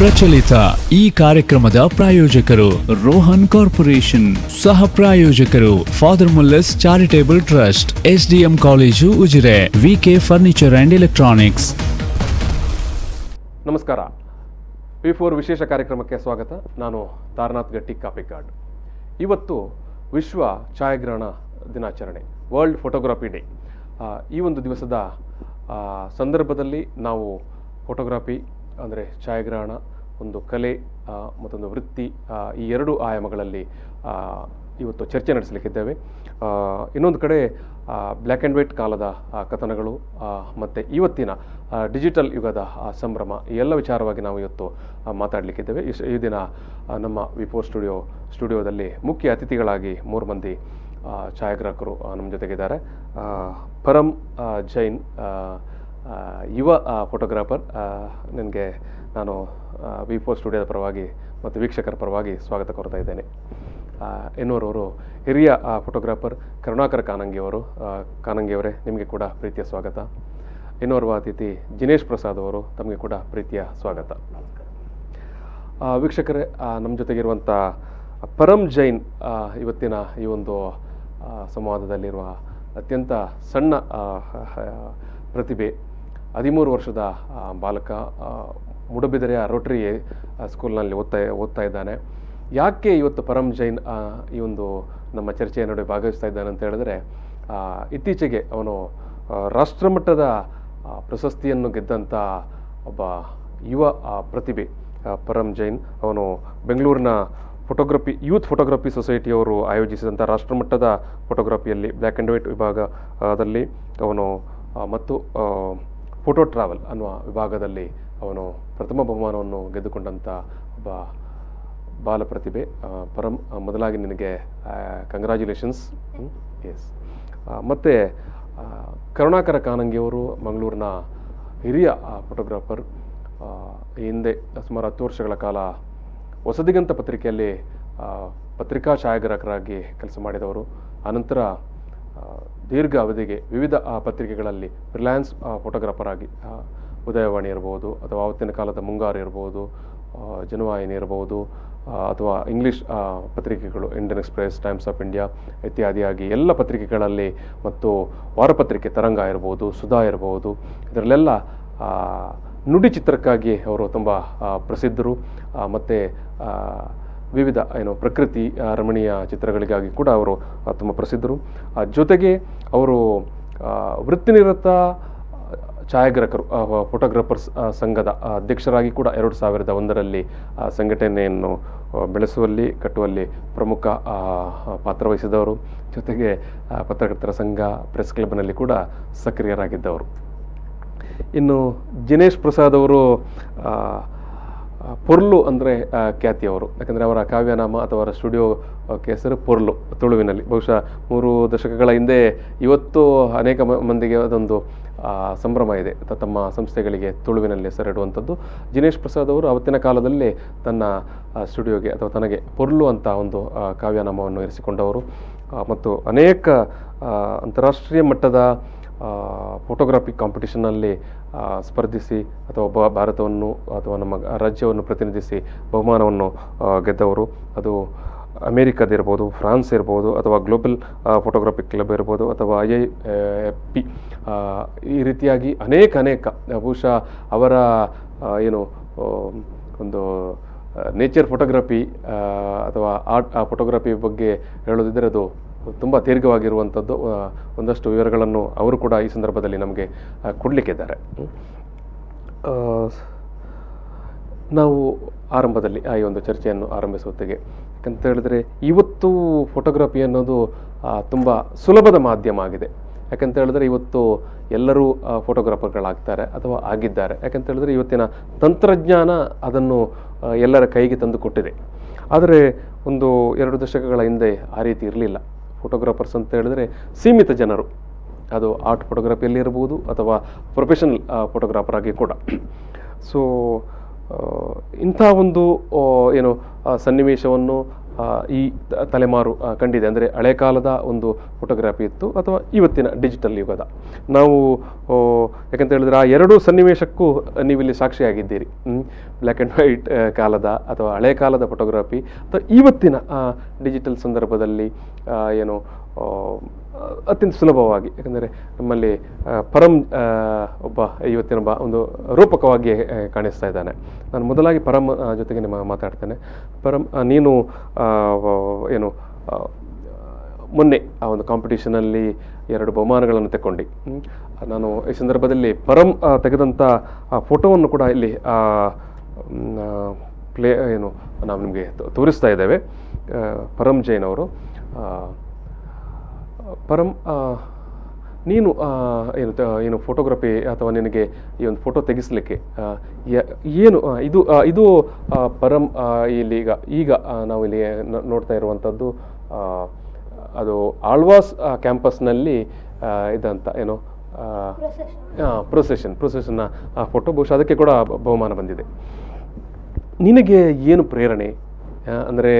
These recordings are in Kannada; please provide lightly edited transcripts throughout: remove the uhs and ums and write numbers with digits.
ಪ್ರಚಲಿತ ಈ ಕಾರ್ಯಕ್ರಮದ ಪ್ರಾಯೋಜಕರು ರೋಹನ್ ಕಾರ್ಪೊರೇಷನ್, ಸಹ ಪ್ರಾಯೋಜಕರು father Muller's charitable trust, SDM college Ujire, VK furniture and electronics. ನಮಸ್ಕಾರ. P4 ವಿಶೇಷ ಕಾರ್ಯಕ್ರಮಕ್ಕೆ ಸ್ವಾಗತ. ನಾನು ತಾರನಾಥ್ ಗಟ್ಟಿ ಕಾಪಿಕಾಡ್. ಇವತ್ತು ವಿಶ್ವ ಛಾಯಾಗ್ರಹಣ ದಿನಾಚರಣೆ, ವರ್ಲ್ಡ್ ಫೋಟೋಗ್ರಫಿ ಡೇ. ಈ ಒಂದು ದಿವಸದ ಸಂದರ್ಭದಲ್ಲಿ ನಾವು ಫೋಟೋಗ್ರಫಿ ಅಂದರೆ ಛಾಯಾಗ್ರಹಣ ಒಂದು ಕಲೆ ಮತ್ತೊಂದು ವೃತ್ತಿ, ಈ ಎರಡು ಆಯಾಮಗಳಲ್ಲಿ ಇವತ್ತು ಚರ್ಚೆ ನಡೆಸಲಿಕ್ಕಿದ್ದೇವೆ. ಇನ್ನೊಂದು ಕಡೆ ಬ್ಲ್ಯಾಕ್ ಆ್ಯಂಡ್ ವೈಟ್ ಕಾಲದ ಕಥನಗಳು ಮತ್ತು ಇವತ್ತಿನ ಡಿಜಿಟಲ್ ಯುಗದ ಸಂಭ್ರಮ, ಈ ಎಲ್ಲ ವಿಚಾರವಾಗಿ ನಾವು ಇವತ್ತು ಮಾತಾಡಲಿಕ್ಕಿದ್ದೇವೆ. ಈ ದಿನ ನಮ್ಮ ವಿಪೋರ್ ಸ್ಟುಡಿಯೋದಲ್ಲಿ ಮುಖ್ಯ ಅತಿಥಿಗಳಾಗಿ 3 ಮಂದಿ ಛಾಯಾಗ್ರಾಹಕರು ನಮ್ಮ ಜೊತೆಗಿದ್ದಾರೆ. ಪರಂ ಜೈನ್, ಯುವ ಫೋಟೋಗ್ರಾಫರ್. ನನಗೆ ನಾನು ವಿಪೋರ್ ಸ್ಟುಡಿಯೋದ ಪರವಾಗಿ ಮತ್ತು ವೀಕ್ಷಕರ ಪರವಾಗಿ ಸ್ವಾಗತ ಕೋರ್ತಾ ಇದ್ದೇನೆ. ಎನ್ನುವರವರು ಹಿರಿಯ ಫೋಟೋಗ್ರಾಫರ್ ಕರುಣಾಕರ ಕಾನಂಗಿಯವರು. ಕಾನಂಗಿಯವರೇ, ನಿಮಗೆ ಕೂಡ ಪ್ರೀತಿಯ ಸ್ವಾಗತ. ಇನ್ನೋರ್ವ ಅತಿಥಿ ಜಿನೇಶ್ ಪ್ರಸಾದ್ ಅವರು, ತಮಗೆ ಕೂಡ ಪ್ರೀತಿಯ ಸ್ವಾಗತ. ವೀಕ್ಷಕರೇ, ನಮ್ಮ ಜೊತೆಗಿರುವಂಥ ಪರಂ ಜೈನ್ ಇವತ್ತಿನ ಈ ಒಂದು ಸಂವಾದದಲ್ಲಿರುವ ಅತ್ಯಂತ ಸಣ್ಣ ಪ್ರತಿಭೆ. 13 ವರ್ಷದ ಬಾಲಕ, ಮೂಡಬಿದಿರೆಯ ರೋಟರಿ ಸ್ಕೂಲ್ನಲ್ಲಿ ಓದ್ತಾ ಇದ್ದಾನೆ. ಯಾಕೆ ಇವತ್ತು ಪರಂ ಜೈನ್ ಈ ಒಂದು ನಮ್ಮ ಚರ್ಚೆಯ ನಡುವೆ ಭಾಗವಹಿಸ್ತಾ ಇದ್ದಾನೆ ಅಂತ ಹೇಳಿದ್ರೆ, ಇತ್ತೀಚೆಗೆ ಅವನು ರಾಷ್ಟ್ರಮಟ್ಟದ ಪ್ರಶಸ್ತಿಯನ್ನು ಗೆದ್ದಂಥ ಒಬ್ಬ ಯುವ ಪ್ರತಿಭೆ ಪರಂ ಜೈನ್. ಅವನು ಬೆಂಗಳೂರಿನ ಯೂತ್ ಫೋಟೋಗ್ರಫಿ ಸೊಸೈಟಿಯವರು ಆಯೋಜಿಸಿದಂಥ ರಾಷ್ಟ್ರಮಟ್ಟದ ಫೋಟೋಗ್ರಫಿಯಲ್ಲಿ ಬ್ಲ್ಯಾಕ್ ಆ್ಯಂಡ್ ವೈಟ್ ವಿಭಾಗದಲ್ಲಿ ಅವನು ಮತ್ತು ಫೋಟೋ ಟ್ರಾವೆಲ್ ಅನ್ನುವ ವಿಭಾಗದಲ್ಲಿ ಅವನು ಪ್ರಥಮ ಬಹುಮಾನವನ್ನು ಗೆದ್ದುಕೊಂಡಂಥ ಒಬ್ಬ ಬಾಲ ಪ್ರತಿಭೆ. ಪರಂ, ಮೊದಲಾಗಿ ನಿನಗೆ ಕಂಗ್ರ್ಯಾಚುಲೇಷನ್ಸ್. ಎಸ್. ಮತ್ತು ಕರುಣಾಕರ ಕಾನಂಗಿಯವರು ಮಂಗಳೂರಿನ ಹಿರಿಯ ಫೋಟೋಗ್ರಾಫರ್. ಈ ಹಿಂದೆ ಸುಮಾರು 10 ವರ್ಷಗಳ ಕಾಲ ಹೊಸದಿಗಂತ ಪತ್ರಿಕೆಯಲ್ಲಿ ಪತ್ರಿಕಾ ಛಾಯಾಗ್ರಾಹಕರಾಗಿ ಕೆಲಸ ಮಾಡಿದವರು. ಆನಂತರ ದೀರ್ಘ ಅವಧಿಗೆ ವಿವಿಧ ಪತ್ರಿಕೆಗಳಲ್ಲಿ ಫ್ರೀಲಾನ್ಸ್ ಫೋಟೋಗ್ರಾಫರ್ ಆಗಿ, ಉದಯವಾಣಿ ಇರ್ಬೋದು, ಅಥವಾ ಆವತ್ತಿನ ಕಾಲದ ಮುಂಗಾರು ಇರ್ಬೋದು, ಜನವಾಹಿನಿ ಇರ್ಬೋದು, ಅಥವಾ ಇಂಗ್ಲೀಷ್ ಪತ್ರಿಕೆಗಳು Indian Express, Times of India ಇತ್ಯಾದಿಯಾಗಿ ಎಲ್ಲ ಪತ್ರಿಕೆಗಳಲ್ಲಿ, ಮತ್ತು ವಾರಪತ್ರಿಕೆ ತರಂಗ ಇರ್ಬೋದು, ಸುಧಾ ಇರ್ಬೋದು, ಇದರಲ್ಲೆಲ್ಲ ನುಡಿ ಚಿತ್ರಕ್ಕಾಗಿ ಅವರು ತುಂಬ ಪ್ರಸಿದ್ಧರು. ಮತ್ತು ವಿವಿಧ ಪ್ರಕೃತಿ ರಮಣೀಯ ಚಿತ್ರಗಳಿಗಾಗಿ ಕೂಡ ಅವರು ತುಂಬ ಪ್ರಸಿದ್ಧರು. ಜೊತೆಗೆ ಅವರು ವೃತ್ತಿನಿರತ ಛಾಯಾಗ್ರಾಹಕರು, ಫೋಟೋಗ್ರಾಫರ್ಸ್ ಸಂಘದ ಅಧ್ಯಕ್ಷರಾಗಿ ಕೂಡ 2001ರಲ್ಲಿ ಸಂಘಟನೆಯನ್ನು ಬೆಳೆಸುವಲ್ಲಿ, ಕಟ್ಟುವಲ್ಲಿ ಪ್ರಮುಖ ಪಾತ್ರ ವಹಿಸಿದವರು. ಜೊತೆಗೆ ಪತ್ರಕರ್ತರ ಸಂಘ, ಪ್ರೆಸ್ ಕ್ಲಬ್ನಲ್ಲಿ ಕೂಡ ಸಕ್ರಿಯರಾಗಿದ್ದವರು. ಇನ್ನು ಜಿನೇಶ್ ಪ್ರಸಾದ್ ಅವರು ಪೊರ್ಲು ಅಂದರೆ ಖ್ಯಾತಿಯವರು. ಯಾಕಂದರೆ ಅವರ ಕಾವ್ಯನಾಮ ಅಥವಾ ಅವರ ಸ್ಟುಡಿಯೋ ಹೆಸರು ಪೊರ್ಲು, ತುಳುವಿನಲ್ಲಿ. ಬಹುಶಃ 3 ದಶಕಗಳ ಹಿಂದೆ ಇವತ್ತು ಅನೇಕ ಮಂದಿಗೆ ಅದೊಂದು ಸಂಭ್ರಮ ಇದೆ, ತಮ್ಮ ಸಂಸ್ಥೆಗಳಿಗೆ ತುಳುವಿನಲ್ಲಿ ಹೆಸರಿಡುವಂಥದ್ದು. ಜಿನೇಶ್ ಪ್ರಸಾದ್ ಅವರು ಆವತ್ತಿನ ಕಾಲದಲ್ಲೇ ತನ್ನ ಸ್ಟುಡಿಯೋಗೆ ಅಥವಾ ತನಗೆ ಪೊರ್ಲು ಅಂತ ಒಂದು ಕಾವ್ಯನಾಮವನ್ನು ಇರಿಸಿಕೊಂಡವರು. ಮತ್ತು ಅನೇಕ ಅಂತಾರಾಷ್ಟ್ರೀಯ ಮಟ್ಟದ ಫೋಟೋಗ್ರಫಿ ಕಾಂಪಿಟಿಷನ್ನಲ್ಲಿ ಸ್ಪರ್ಧಿಸಿ ಅಥವಾ ಭಾರತವನ್ನು ಅಥವಾ ನಮ್ಮ ರಾಜ್ಯವನ್ನು ಪ್ರತಿನಿಧಿಸಿ ಬಹುಮಾನವನ್ನು ಗೆದ್ದವರು. ಅದು ಅಮೇರಿಕದಿರ್ಬೋದು, ಫ್ರಾನ್ಸ್ ಇರ್ಬೋದು, ಅಥವಾ ಗ್ಲೋಬಲ್ ಫೋಟೋಗ್ರಫಿಕ್ ಕ್ಲಬ್ ಇರ್ಬೋದು, ಅಥವಾ IIFP, ಈ ರೀತಿಯಾಗಿ ಅನೇಕ ಬಹುಶಃ ಅವರ ಒಂದು ನೇಚರ್ ಫೋಟೋಗ್ರಫಿ ಅಥವಾ ಆರ್ಟ್ ಫೋಟೋಗ್ರಫಿ ಬಗ್ಗೆ ಹೇಳೋದಿದ್ದರೆ ಅದು ತುಂಬ ದೀರ್ಘವಾಗಿರುವಂಥದ್ದು. ಒಂದಷ್ಟು ವಿವರಗಳನ್ನು ಅವರು ಕೂಡ ಈ ಸಂದರ್ಭದಲ್ಲಿ ನಮಗೆ ಕೊಡಲಿಕ್ಕಿದ್ದಾರೆ. ನಾವು ಆರಂಭದಲ್ಲಿ ಈ ಒಂದು ಚರ್ಚೆಯನ್ನು ಆರಂಭಿಸುತ್ತಿಗೆ, ಯಾಕಂತ ಹೇಳಿದ್ರೆ ಇವತ್ತು ಫೋಟೋಗ್ರಫಿ ಅನ್ನೋದು ತುಂಬ ಸುಲಭದ ಮಾಧ್ಯಮ ಆಗಿದೆ. ಯಾಕಂತ ಹೇಳಿದ್ರೆ ಇವತ್ತು ಎಲ್ಲರೂ ಫೋಟೋಗ್ರಾಫರ್ಗಳಾಗ್ತಾರೆ ಅಥವಾ ಆಗಿದ್ದಾರೆ. ಯಾಕಂತ ಹೇಳಿದ್ರೆ ಇವತ್ತಿನ ತಂತ್ರಜ್ಞಾನ ಅದನ್ನು ಎಲ್ಲರ ಕೈಗೆ ತಂದು ಕೊಟ್ಟಿದೆ. ಆದರೆ 1-2 ದಶಕಗಳ ಹಿಂದೆ ಆ ರೀತಿ ಇರಲಿಲ್ಲ. ಫೋಟೋಗ್ರಾಫರ್ಸ್ ಅಂತ ಹೇಳಿದ್ರೆ ಸೀಮಿತ ಜನರು, ಅದು ಆರ್ಟ್ ಫೋಟೋಗ್ರಫಿಯಲ್ಲಿ ಇರ್ಬೋದು ಅಥವಾ ಪ್ರೊಫೆಷನಲ್ ಫೋಟೋಗ್ರಾಫರ್ ಆಗಿ ಕೂಡ. ಸೊ ಇಂಥ ಒಂದು ಸನ್ನಿವೇಶವನ್ನು ಈ ತಲೆಮಾರು ಕಂಡಿದೆ? ಅಂದರೆ ಹಳೆ ಕಾಲದ ಒಂದು ಫೋಟೋಗ್ರಫಿ ಇತ್ತು ಅಥವಾ ಇವತ್ತಿನ ಡಿಜಿಟಲ್ ಯುಗದ? ನಾವು ಯಾಕಂತ ಹೇಳಿದ್ರೆ ಆ ಎರಡೂ ಸನ್ನಿವೇಶಕ್ಕೂ ನೀವಿಲ್ಲಿ ಸಾಕ್ಷಿಯಾಗಿದ್ದೀರಿ. ಬ್ಲ್ಯಾಕ್ ಆ್ಯಂಡ್ ವೈಟ್ ಕಾಲದ ಅಥವಾ ಹಳೆ ಕಾಲದ ಫೋಟೋಗ್ರಫಿ ಅಥವಾ ಇವತ್ತಿನ ಡಿಜಿಟಲ್ ಸಂದರ್ಭದಲ್ಲಿ ಏನು ಅತ್ಯಂತ ಸುಲಭವಾಗಿ, ಯಾಕಂದರೆ ನಮ್ಮಲ್ಲಿ ಪರಂ ಒಬ್ಬ ಇವತ್ತಿನ ಒಂದು ರೂಪಕವಾಗಿ ಕಾಣಿಸ್ತಾ ಇದ್ದಾನೆ. ನಾನು ಮೊದಲಾಗಿ ಪರಂ ಜೊತೆಗೆ ಮಾತಾಡ್ತೇನೆ. ಪರಂ, ನೀನು ಏನು ಮೊನ್ನೆ ಆ ಒಂದು ಕಾಂಪಿಟೇಷನಲ್ಲಿ 2 ಬಹುಮಾನಗಳನ್ನು ತಗೊಂಡು, ನಾನು ಈ ಸಂದರ್ಭದಲ್ಲಿ ಪರಂ ತೆಗೆದಂಥ ಫೋಟೋವನ್ನು ಕೂಡ ಇಲ್ಲಿ ನಾವು ನಿಮಗೆ ತೋರಿಸ್ತಾ ಇದ್ದೇವೆ. ಪರಂ ಜೈನ್ ಅವರು. ಪರಂ, ನೀನು ಏನು ಫೋಟೋಗ್ರಫಿ ಅಥವಾ ನಿನಗೆ ಈ ಒಂದು ಫೋಟೋ ತೆಗೆಸಲಿಕ್ಕೆ ಏನು ಇದು ಪರಂ ಇಲ್ಲಿ ಈಗ ನಾವು ಇಲ್ಲಿ ನೋಡ್ತಾ ಇರುವಂಥದ್ದು ಅದು ಆಳ್ವಾಸ್ ಕ್ಯಾಂಪಸ್ನಲ್ಲಿ ಇದಂತ ಏನು ಪ್ರೊಸೆಷನ್ನ ಫೋಟೋ. ಬಹುಶಃ ಅದಕ್ಕೆ ಕೂಡ ಬಹುಮಾನ ಬಂದಿದೆ. ನಿನಗೆ ಏನು ಪ್ರೇರಣೆ? ಅಂದರೆ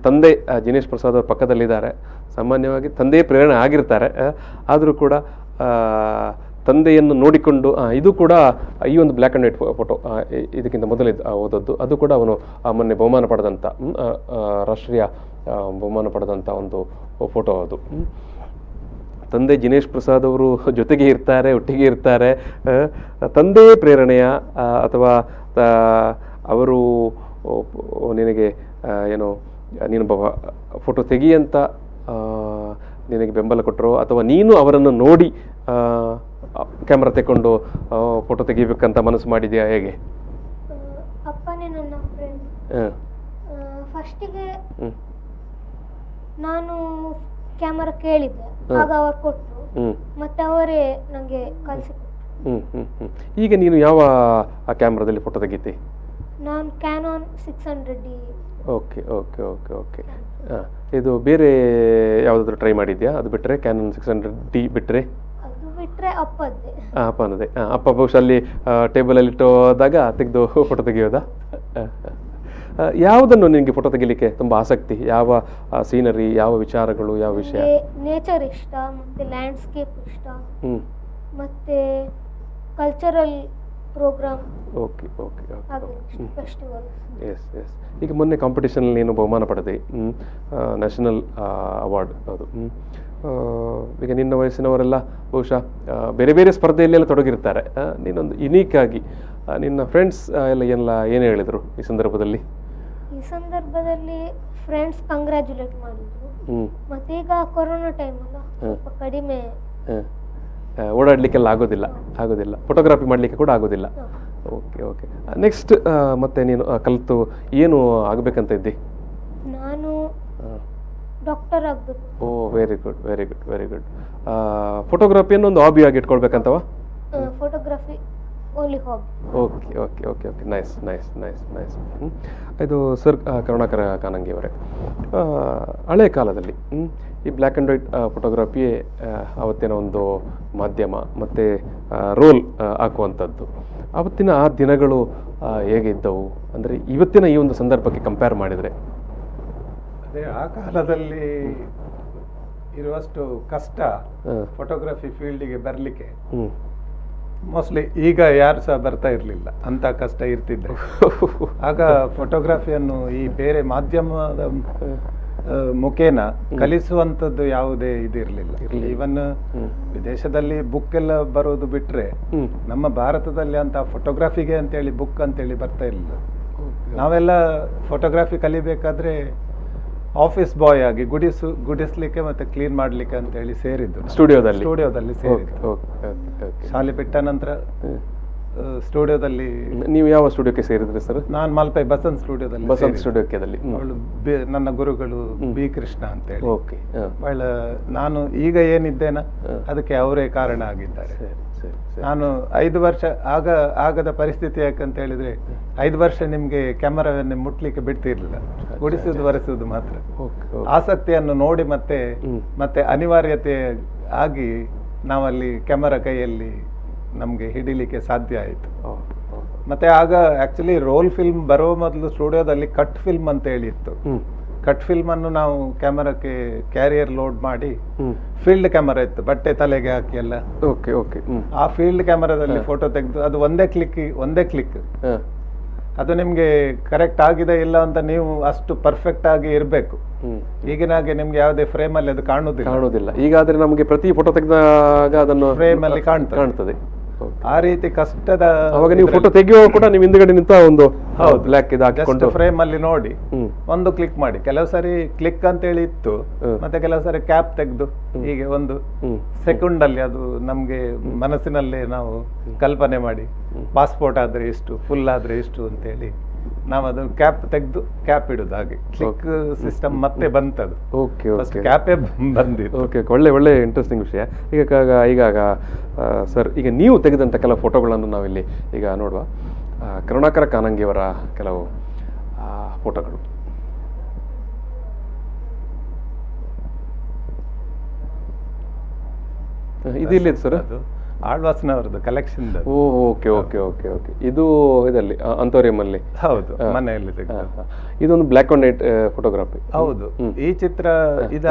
ತಂದೆ ಜಿನೇಶ್ ಪ್ರಸಾದ್ ಅವ್ರ ಪಕ್ಕದಲ್ಲಿದ್ದಾರೆ. ಸಾಮಾನ್ಯವಾಗಿ ತಂದೆಯೇ ಪ್ರೇರಣೆ ಆಗಿರ್ತಾರೆ. ಆದರೂ ಕೂಡ ತಂದೆಯನ್ನು ನೋಡಿಕೊಂಡು ಇದು ಕೂಡ ಈ ಒಂದು ಬ್ಲ್ಯಾಕ್ ಆ್ಯಂಡ್ ವೈಟ್ ಫೋಟೋ ಇದಕ್ಕಿಂತ ಮೊದಲೇ ಓದದ್ದು. ಅದು ಕೂಡ ಅವನು ಮೊನ್ನೆ ಬಹುಮಾನ ಪಡೆದಂಥ ರಾಷ್ಟ್ರೀಯ ಬಹುಮಾನ ಪಡೆದಂಥ ಒಂದು ಫೋಟೋ ಅದು. ತಂದೆ ಜಿನೇಶ್ ಪ್ರಸಾದ್ ಅವರು ಜೊತೆಗೆ ಇರ್ತಾರೆ, ಒಟ್ಟಿಗೆ ಇರ್ತಾರೆ. ತಂದೆಯೇ ಪ್ರೇರಣೆಯ ಅಥವಾ ಅವರು ನಿನಗೆ ಏನು ನೀನು ಫೋಟೋ ತೆಗಿಯಂತ ನಿನಗೆ ಬೆಂಬಲ ಕೊಟ್ಟರು ಅಥವಾ ನೀನು ಅವರನ್ನು ನೋಡಿ ಕ್ಯಾಮ್ರಾ ತೆಕ್ಕೊಂಡು ಫೋಟೋ ತೆಗಿಬೇಕಂತ ಮನಸ್ಸು ಮಾಡಿದ್ಯಾ? ಹೇಗೆ? ಅಪ್ಪನೇ ನನ್ನ ಫ್ರೆಂಡ್. ಫಸ್ಟಿಗೆ ನಾನು ಕ್ಯಾಮರಾ ಕೇಳಿದ್ದೆ, ಆಗ ಅವರು ಕೊಟ್ಟರು, ಮತ್ತೆ ಅವರೇ ನನಗೆ ಕಲಿಸಿಕೊಟ್ರು. ಈಗ ನೀನು ಯಾವ ಕ್ಯಾಮ್ರಾದಲ್ಲಿ ಫೋಟೋ ತೆಗಿತಿ? ನಾನು Canon 600D. Okay okay okay okay. ಇದು ಬೇರೆ ಯಾವುದಾದ್ರೂ ಟ್ರೈ ಮಾಡಿದ್ಯಾ? ಅದು ಬಿಟ್ಟರೆ ಕ್ಯಾನನ್ 600D ಬಿಟ್ಟರೆ? ಅದು ಬಿಟ್ಟರೆ ಅಪ್ಪದ್ದೆ. ಅಪ್ಪನದೇ. ಅಪ್ಪ ಬಹುಶಃ ಅಲ್ಲಿ ಟೇಬಲಲ್ಲಿ ಇಟ್ಟೋದಾಗ ತೆಗೆದು ಫೋಟೋ ತೆಗೆಯೋದಾ? ಯಾವುದನ್ನು ನಿನಗೆ ಫೋಟೋ ತೆಗಿಲಿಕ್ಕೆ ತುಂಬ ಆಸಕ್ತಿ? ಯಾವ ಸೀನರಿ, ಯಾವ ವಿಚಾರಗಳು, ಯಾವ ವಿಷಯ? ನೇಚರ್ ಇಷ್ಟ, ಮತ್ತೆ ಲ್ಯಾಂಡ್ಸ್ಕೇಪ್ ಇಷ್ಟ, ಮತ್ತೆ cultural program. Okay okay okay. Festival. Yes yes. ಈಗ ಮೊನ್ನೆ ಕಾಂಪಿಟೇಷನಲ್ಲಿ ನೀನು ಬಹುಮಾನ ಪಡೆದೆ, ನ್ಯಾಷನಲ್ ಅವಾರ್ಡ್. ಹೌದು. ಈಗ ನಿನ್ನ ವಯಸ್ಸಿನವರೆಲ್ಲ ಬಹುಶಃ ಬೇರೆ ಬೇರೆ ಸ್ಪರ್ಧೆಯಲ್ಲೆಲ್ಲ ತೊಡಗಿರ್ತಾರೆ. ನೀನೊಂದು ಯುನೀಕ್ ಆಗಿ ನಿನ್ನ ಫ್ರೆಂಡ್ಸ್ ಏನು ಹೇಳಿದರು ಈ ಸಂದರ್ಭದಲ್ಲಿ? ಈ ಸಂದರ್ಭದಲ್ಲಿ ಫ್ರೆಂಡ್ಸ್ ಕಂಗ್ರ್ಯಾಚುಲೇಟ್ ಮಾಡಿದ್ರು. ಮತ್ತೆ ಈಗ ಕೊರೋನಾ ಟೈಮ್ ಅಲ್ಲ, ಸ್ವಲ್ಪ ಕಡಿಮೆ ಓಡಾಡಲಿಕ್ಕೆಲ್ಲ ಆಗೋದಿಲ್ಲ, ಫೋಟೋಗ್ರಫಿ ಮಾಡಲಿಕ್ಕೆ ಕೂಡ ಆಗೋದಿಲ್ಲ. Okay okay. ನೆಕ್ಸ್ಟ್ ಮತ್ತೆ ನೀನು ಕಲಿತು ಏನು ಆಗಬೇಕಂತ ಇದ್ದಿ? ನಾನು ಡಾಕ್ಟರ್ ಆಗಬೇಕು. Oh, very good very good very good. ಫೋಟೋಗ್ರಫಿಯನ್ನು ಒಂದು ಹಾಬಿ ಆಗಿ ಇಟ್ಕೊಳ್ಬೇಕಂತವ? Photography only hobby. Okay okay okay okay. Nice nice nice nice. ಇದು ಸರ್ ಕರುಣಾಕರ ಕಾನಂಗಿ ಅವರೇ, ಹಳೆ ಕಾಲದಲ್ಲಿ ಈ ಬ್ಲ್ಯಾಕ್ ಆ್ಯಂಡ್ ವೈಟ್ ಫೋಟೋಗ್ರಫಿಯೇ ಆವತ್ತಿನ ಒಂದು ಮಾಧ್ಯಮ ಮತ್ತು ರೋಲ್ ಹಾಕುವಂಥದ್ದು. ಆವತ್ತಿನ ಆ ದಿನಗಳು ಹೇಗಿದ್ದವು ಅಂದರೆ ಇವತ್ತಿನ ಈ ಒಂದು ಸಂದರ್ಭಕ್ಕೆ ಕಂಪೇರ್ ಮಾಡಿದರೆ? ಅದೇ ಆ ಕಾಲದಲ್ಲಿ ಇರುವಷ್ಟು ಕಷ್ಟ ಫೋಟೋಗ್ರಫಿ ಫೀಲ್ಡಿಗೆ ಬರಲಿಕ್ಕೆ ಮೋಸ್ಟ್ಲಿ ಈಗ ಯಾರು ಸಹ ಬರ್ತಾ ಇರಲಿಲ್ಲ, ಅಂತ ಕಷ್ಟ ಇರ್ತಿದ್ರೆ. ಆಗ ಫೋಟೋಗ್ರಫಿಯನ್ನು ಈ ಬೇರೆ ಮಾಧ್ಯಮದ ಮುಖೇನ ಕಲಿಸುವಂಥದ್ದು ಯಾವುದೇ ಇದಿರಲಿಲ್ಲ. ಈವನ್ ವಿದೇಶದಲ್ಲಿ ಬುಕ್ ಎಲ್ಲ ಬರೋದು ಬಿಟ್ರೆ ನಮ್ಮ ಭಾರತದಲ್ಲಿ ಅಂತ ಫೋಟೋಗ್ರಫಿಗೆ ಅಂತೇಳಿ ಬುಕ್ ಅಂತೇಳಿ ಬರ್ತಾ ಇರಲಿಲ್ಲ. ನಾವೆಲ್ಲ ಫೋಟೋಗ್ರಫಿ ಕಲಿಬೇಕಾದ್ರೆ ಆಫೀಸ್ ಬಾಯ್ ಆಗಿ ಗುಡಿಸ್ಲಿಕ್ಕೆ ಮತ್ತೆ ಕ್ಲೀನ್ ಮಾಡ್ಲಿಕ್ಕೆ ಅಂತ ಹೇಳಿ ಸೇರಿದ್ದು ಸ್ಟುಡಿಯೋದಲ್ಲಿ ಸೇರಿದ್ದು. ಶಾಲೆ ಬಿಟ್ಟ ನಂತರ ಸ್ಟುಡಿಯೋದಲ್ಲಿ. ನೀವು ಯಾವ ಸ್ಟುಡಿಯೋಕ್ಕೆ ಸೇರಿದ್ರಿ ಸರ್? ನಾನು ಮಲ್ಪೆ ಬಸಂತ್ ಸ್ಟುಡಿಯೋದಲ್ಲಿ. ನನ್ನ ಗುರುಗಳು ಬಿ ಕೃಷ್ಣ ಅಂತ ಹೇಳಿ. ಓಕೆ. ನಾನು ಈಗ ಏನಿದ್ದೇನ ಅದಕ್ಕೆ ಅವರೇ ಕಾರಣ ಆಗಿದ್ದಾರೆ. ನಾನು 5 ವರ್ಷ ಆಗದ ಪರಿಸ್ಥಿತಿ ಯಾಕಂತ ಹೇಳಿದ್ರೆ 5 ವರ್ಷ ನಿಮ್ಗೆ ಕ್ಯಾಮರಾವನ್ನೇ ಮುಟ್ಲಿಕ್ಕೆ ಬಿಡ್ತಿರ್ಲಿಲ್ಲ, ಗುಡಿಸುವುದು ಒರೆಸುವುದು ಮಾತ್ರ. ಆಸಕ್ತಿಯನ್ನು ನೋಡಿ ಮತ್ತೆ ಅನಿವಾರ್ಯತೆ ಆಗಿ ನಾವಲ್ಲಿ ಕ್ಯಾಮರಾ ಕೈಯಲ್ಲಿ ನಮ್ಗೆ ಹಿಡಿಲಿಕ್ಕೆ ಸಾಧ್ಯ ಆಯಿತು. ಮತ್ತೆ ಆಗ ಆಕ್ಚುಲಿ ರೋಲ್ ಫಿಲ್ಮ್ ಬರುವ ಮೊದಲು ಸ್ಟುಡಿಯೋದಲ್ಲಿ ಕಟ್ ಫಿಲ್ಮ್ ಅಂತ ಹೇಳಿ ಇತ್ತು. ಕಟ್ ಫಿಲ್ಮ್ ಅನ್ನು ನಾವು ಕ್ಯಾಮರಾಕ್ಕೆ ಕ್ಯಾರಿಯರ್ ಲೋಡ್ ಮಾಡಿ, ಫೀಲ್ಡ್ ಕ್ಯಾಮರಾ ಇತ್ತು, ಬಟ್ಟೆ ತಲೆಗೆ ಹಾಕಿ ಎಲ್ಲ. Okay okay. ಆ ಫೀಲ್ಡ್ ಕ್ಯಾಮರಾದಲ್ಲಿ ಫೋಟೋ ತೆಗೆದು ಅದು ಒಂದೇ ಕ್ಲಿಕ್ ಅದು ನಿಮ್ಗೆ ಕರೆಕ್ಟ್ ಆಗಿದೆ ಇಲ್ಲ ಅಂತ ನೀವು ಅಷ್ಟು ಪರ್ಫೆಕ್ಟ್ ಆಗಿ ಇರಬೇಕು. ಈಗಿನ ಹಾಗೆ ನಿಮ್ಗೆ ಯಾವುದೇ ಫ್ರೇಮ್ ಅಲ್ಲಿ ಅದು ಕಾಣುವುದಿಲ್ಲ. ಈಗಾದ್ರೆ ನಮಗೆ ಪ್ರತಿ ಫೋಟೋ ತೆಗೆದಾಗ ಅದನ್ನು ಫ್ರೇಮ್ ಅಲ್ಲಿ ಕಾಣ್ತದೆ. ಆ ರೀತಿ ಕಷ್ಟದ, ಅವಾಗ ನೀವು ಫೋಟೋ ತೆಗೆಯುವ ಕೂಡ ನೀವು ಹಿಂದ್ಗಡೆ ನಿಂತ ಒಂದು ಬ್ಲಾಕ್ ಇದು ಹಾಕಿಕೊಂಡು ಫ್ರೇಮ್ ಅಲ್ಲಿ ನೋಡಿ ಒಂದು ಕ್ಲಿಕ್ ಮಾಡಿ. ಕೆಲವು ಸಾರಿ ಕ್ಲಿಕ್ ಅಂತ ಹೇಳಿ ಇತ್ತು, ಮತ್ತೆ ಕೆಲವು ಸಾರಿ ಕ್ಯಾಪ್ ತೆಗೆದು ಹೀಗೆ ಒಂದು ಸೆಕೆಂಡ್ ಅಲ್ಲಿ ಅದು ನಮ್ಗೆ ಮನಸ್ಸಿನಲ್ಲೇ ನಾವು ಕಲ್ಪನೆ ಮಾಡಿ, ಪಾಸ್ಪೋರ್ಟ್ ಆದ್ರೆ ಇಷ್ಟು, ಫುಲ್ ಆದ್ರೆ ಇಷ್ಟು ಅಂತ ಹೇಳಿ ನಾವು ಅದು ಕ್ಯಾಪ್ ತೆಗೆದು ಕ್ಯಾಪ್ ಇಡುದು. ಹಾಗೆ ಕ್ಲಿಕ್ ಸಿಸ್ಟಮ್ ಮತ್ತೆ ಬಂತದು. ಕ್ಯಾಪೇ ಬಂದಿತ್ತು. ಓಕೆ, ಒಳ್ಳೆ ಇಂಟ್ರೆಸ್ಟಿಂಗ್ ವಿಷಯ. ಈಗ ಸರ್, ಈಗ ನೀವು ತೆಗೆದಂಥ ಕೆಲವು ಫೋಟೋಗಳನ್ನು ನಾವಿಲ್ಲಿ ಈಗ ನೋಡುವ. ಕರುಣಾಕರ ಕಾನಂಗಿಯವರ ಕೆಲವು ಫೋಟೋಗಳು. ಇದು ಇಲ್ಲಿದೆ ಸರ್, ಅದು ಆಳ್ವಾಸ್ನವರದ್ದು collection. Okay okay okay okay. ಇದು ಇದರಲ್ಲಿ ಅಂತೋರಿಯಂ ಅಲ್ಲಿ, ಹೌದು, ಮನೆಯಲ್ಲಿ. ಇದೊಂದು ಬ್ಲಾಕ್ ಅಂಡ್ ವೈಟ್ ಫೋಟೋಗ್ರಫಿ. ಹೌದು, ಈ ಚಿತ್ರ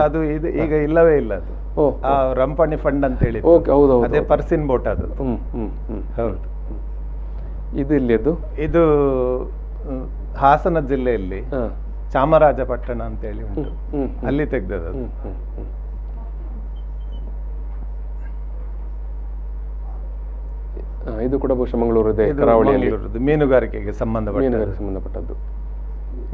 ಅದು ಈಗ ಇಲ್ಲವೇ ಇಲ್ಲ. ಅದು ಆ ರಂಪಣಿ ಫಂಡ್ ಅಂತ ಹೇಳಿ, ಅದೇ ಪರ್ಸಿನ್ ಬೋಟ್ ಅದು. ಹೌದು. ಇದು ಇಲ್ಲಿದ್ದು, ಇದು ಹಾಸನ ಜಿಲ್ಲೆಯಲ್ಲಿ ಚಾಮರಾಜಪಟ್ಟಣ ಅಂತ ಹೇಳಿ ಉಂಟು, ಅಲ್ಲಿ ತೆಗ್ದದ್ದು. ಇದು ಕೂಡ ಬಹುಶಃ ಮಂಗಳೂರದೇ ಕರಾವಳಿಯಲ್ಲಿ ಮೀನುಗಾರಿಕೆಗೆ ಸಂಬಂಧಪಟ್ಟದ್ದು.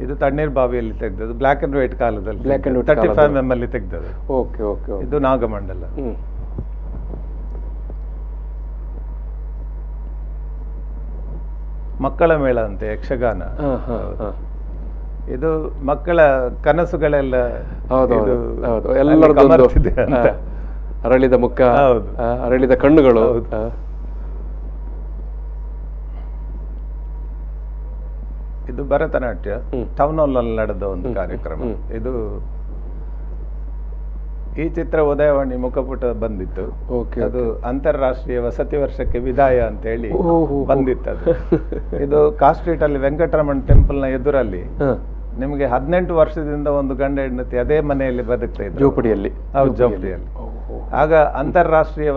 ಇದು ತಣ್ಣೀರ್ ಬಾವಿಯಲ್ಲಿ ತೆಗ್ದದ್ದು, ಬ್ಲಾಕ್ ಅಂಡ್ ವೈಟ್ ಕಾಲದಲ್ಲಿ, 35 mm ಅಲ್ಲಿ ತೆಗ್ದದ್ದು. Okay okay. ಇದು ನಾಗಮಂಡಲ. ಮಕ್ಕಳ ಮೇಳ ಅಂತೆ, ಯಕ್ಷಗಾನ. ಇದು ಮಕ್ಕಳ ಕನಸುಗಳೆಲ್ಲ ಅರಳಿದ ಮುಖ, ಅರಳಿದ ಕಣ್ಣುಗಳು. ಇದು ಭರತನಾಟ್ಯ ಟೌನ್ ಹಾಲ್ ಅಲ್ಲಿ ನಡೆದ ಒಂದು ಕಾರ್ಯಕ್ರಮ. ಇದು ಈ ಚಿತ್ರ ಉದಯವಾಣಿ ಮುಖಪುಟ ಬಂದಿತ್ತು. ಅದು ಅಂತಾರಾಷ್ಟ್ರೀಯ ವಸತಿ ವರ್ಷಕ್ಕೆ ವಿದಾಯ ಅಂತ ಹೇಳಿ ಬಂದಿತ್ತು. ಅದು ಇದು ಕಾಸ್ಟ್ ಸ್ಟ್ರೀಟ್ ಅಲ್ಲಿ ವೆಂಕಟರಮಣ ಟೆಂಪಲ್ ನ ಎದುರಲ್ಲಿ ನಿಮಗೆ 18 ವರ್ಷದಿಂದ ಒಂದು ಗಂಡ ಹೆಂಡತಿ ಅದೇ ಮನೆಯಲ್ಲಿ ಬದುಕ್ತಾ ಇದ್ರು, ಜೋಪಡಿಯಲ್ಲಿ. ಜೋಪಡಿಯಲ್ಲಿ. ಆಗ ಅಂತಾರಾಷ್ಟ್ರೀಯ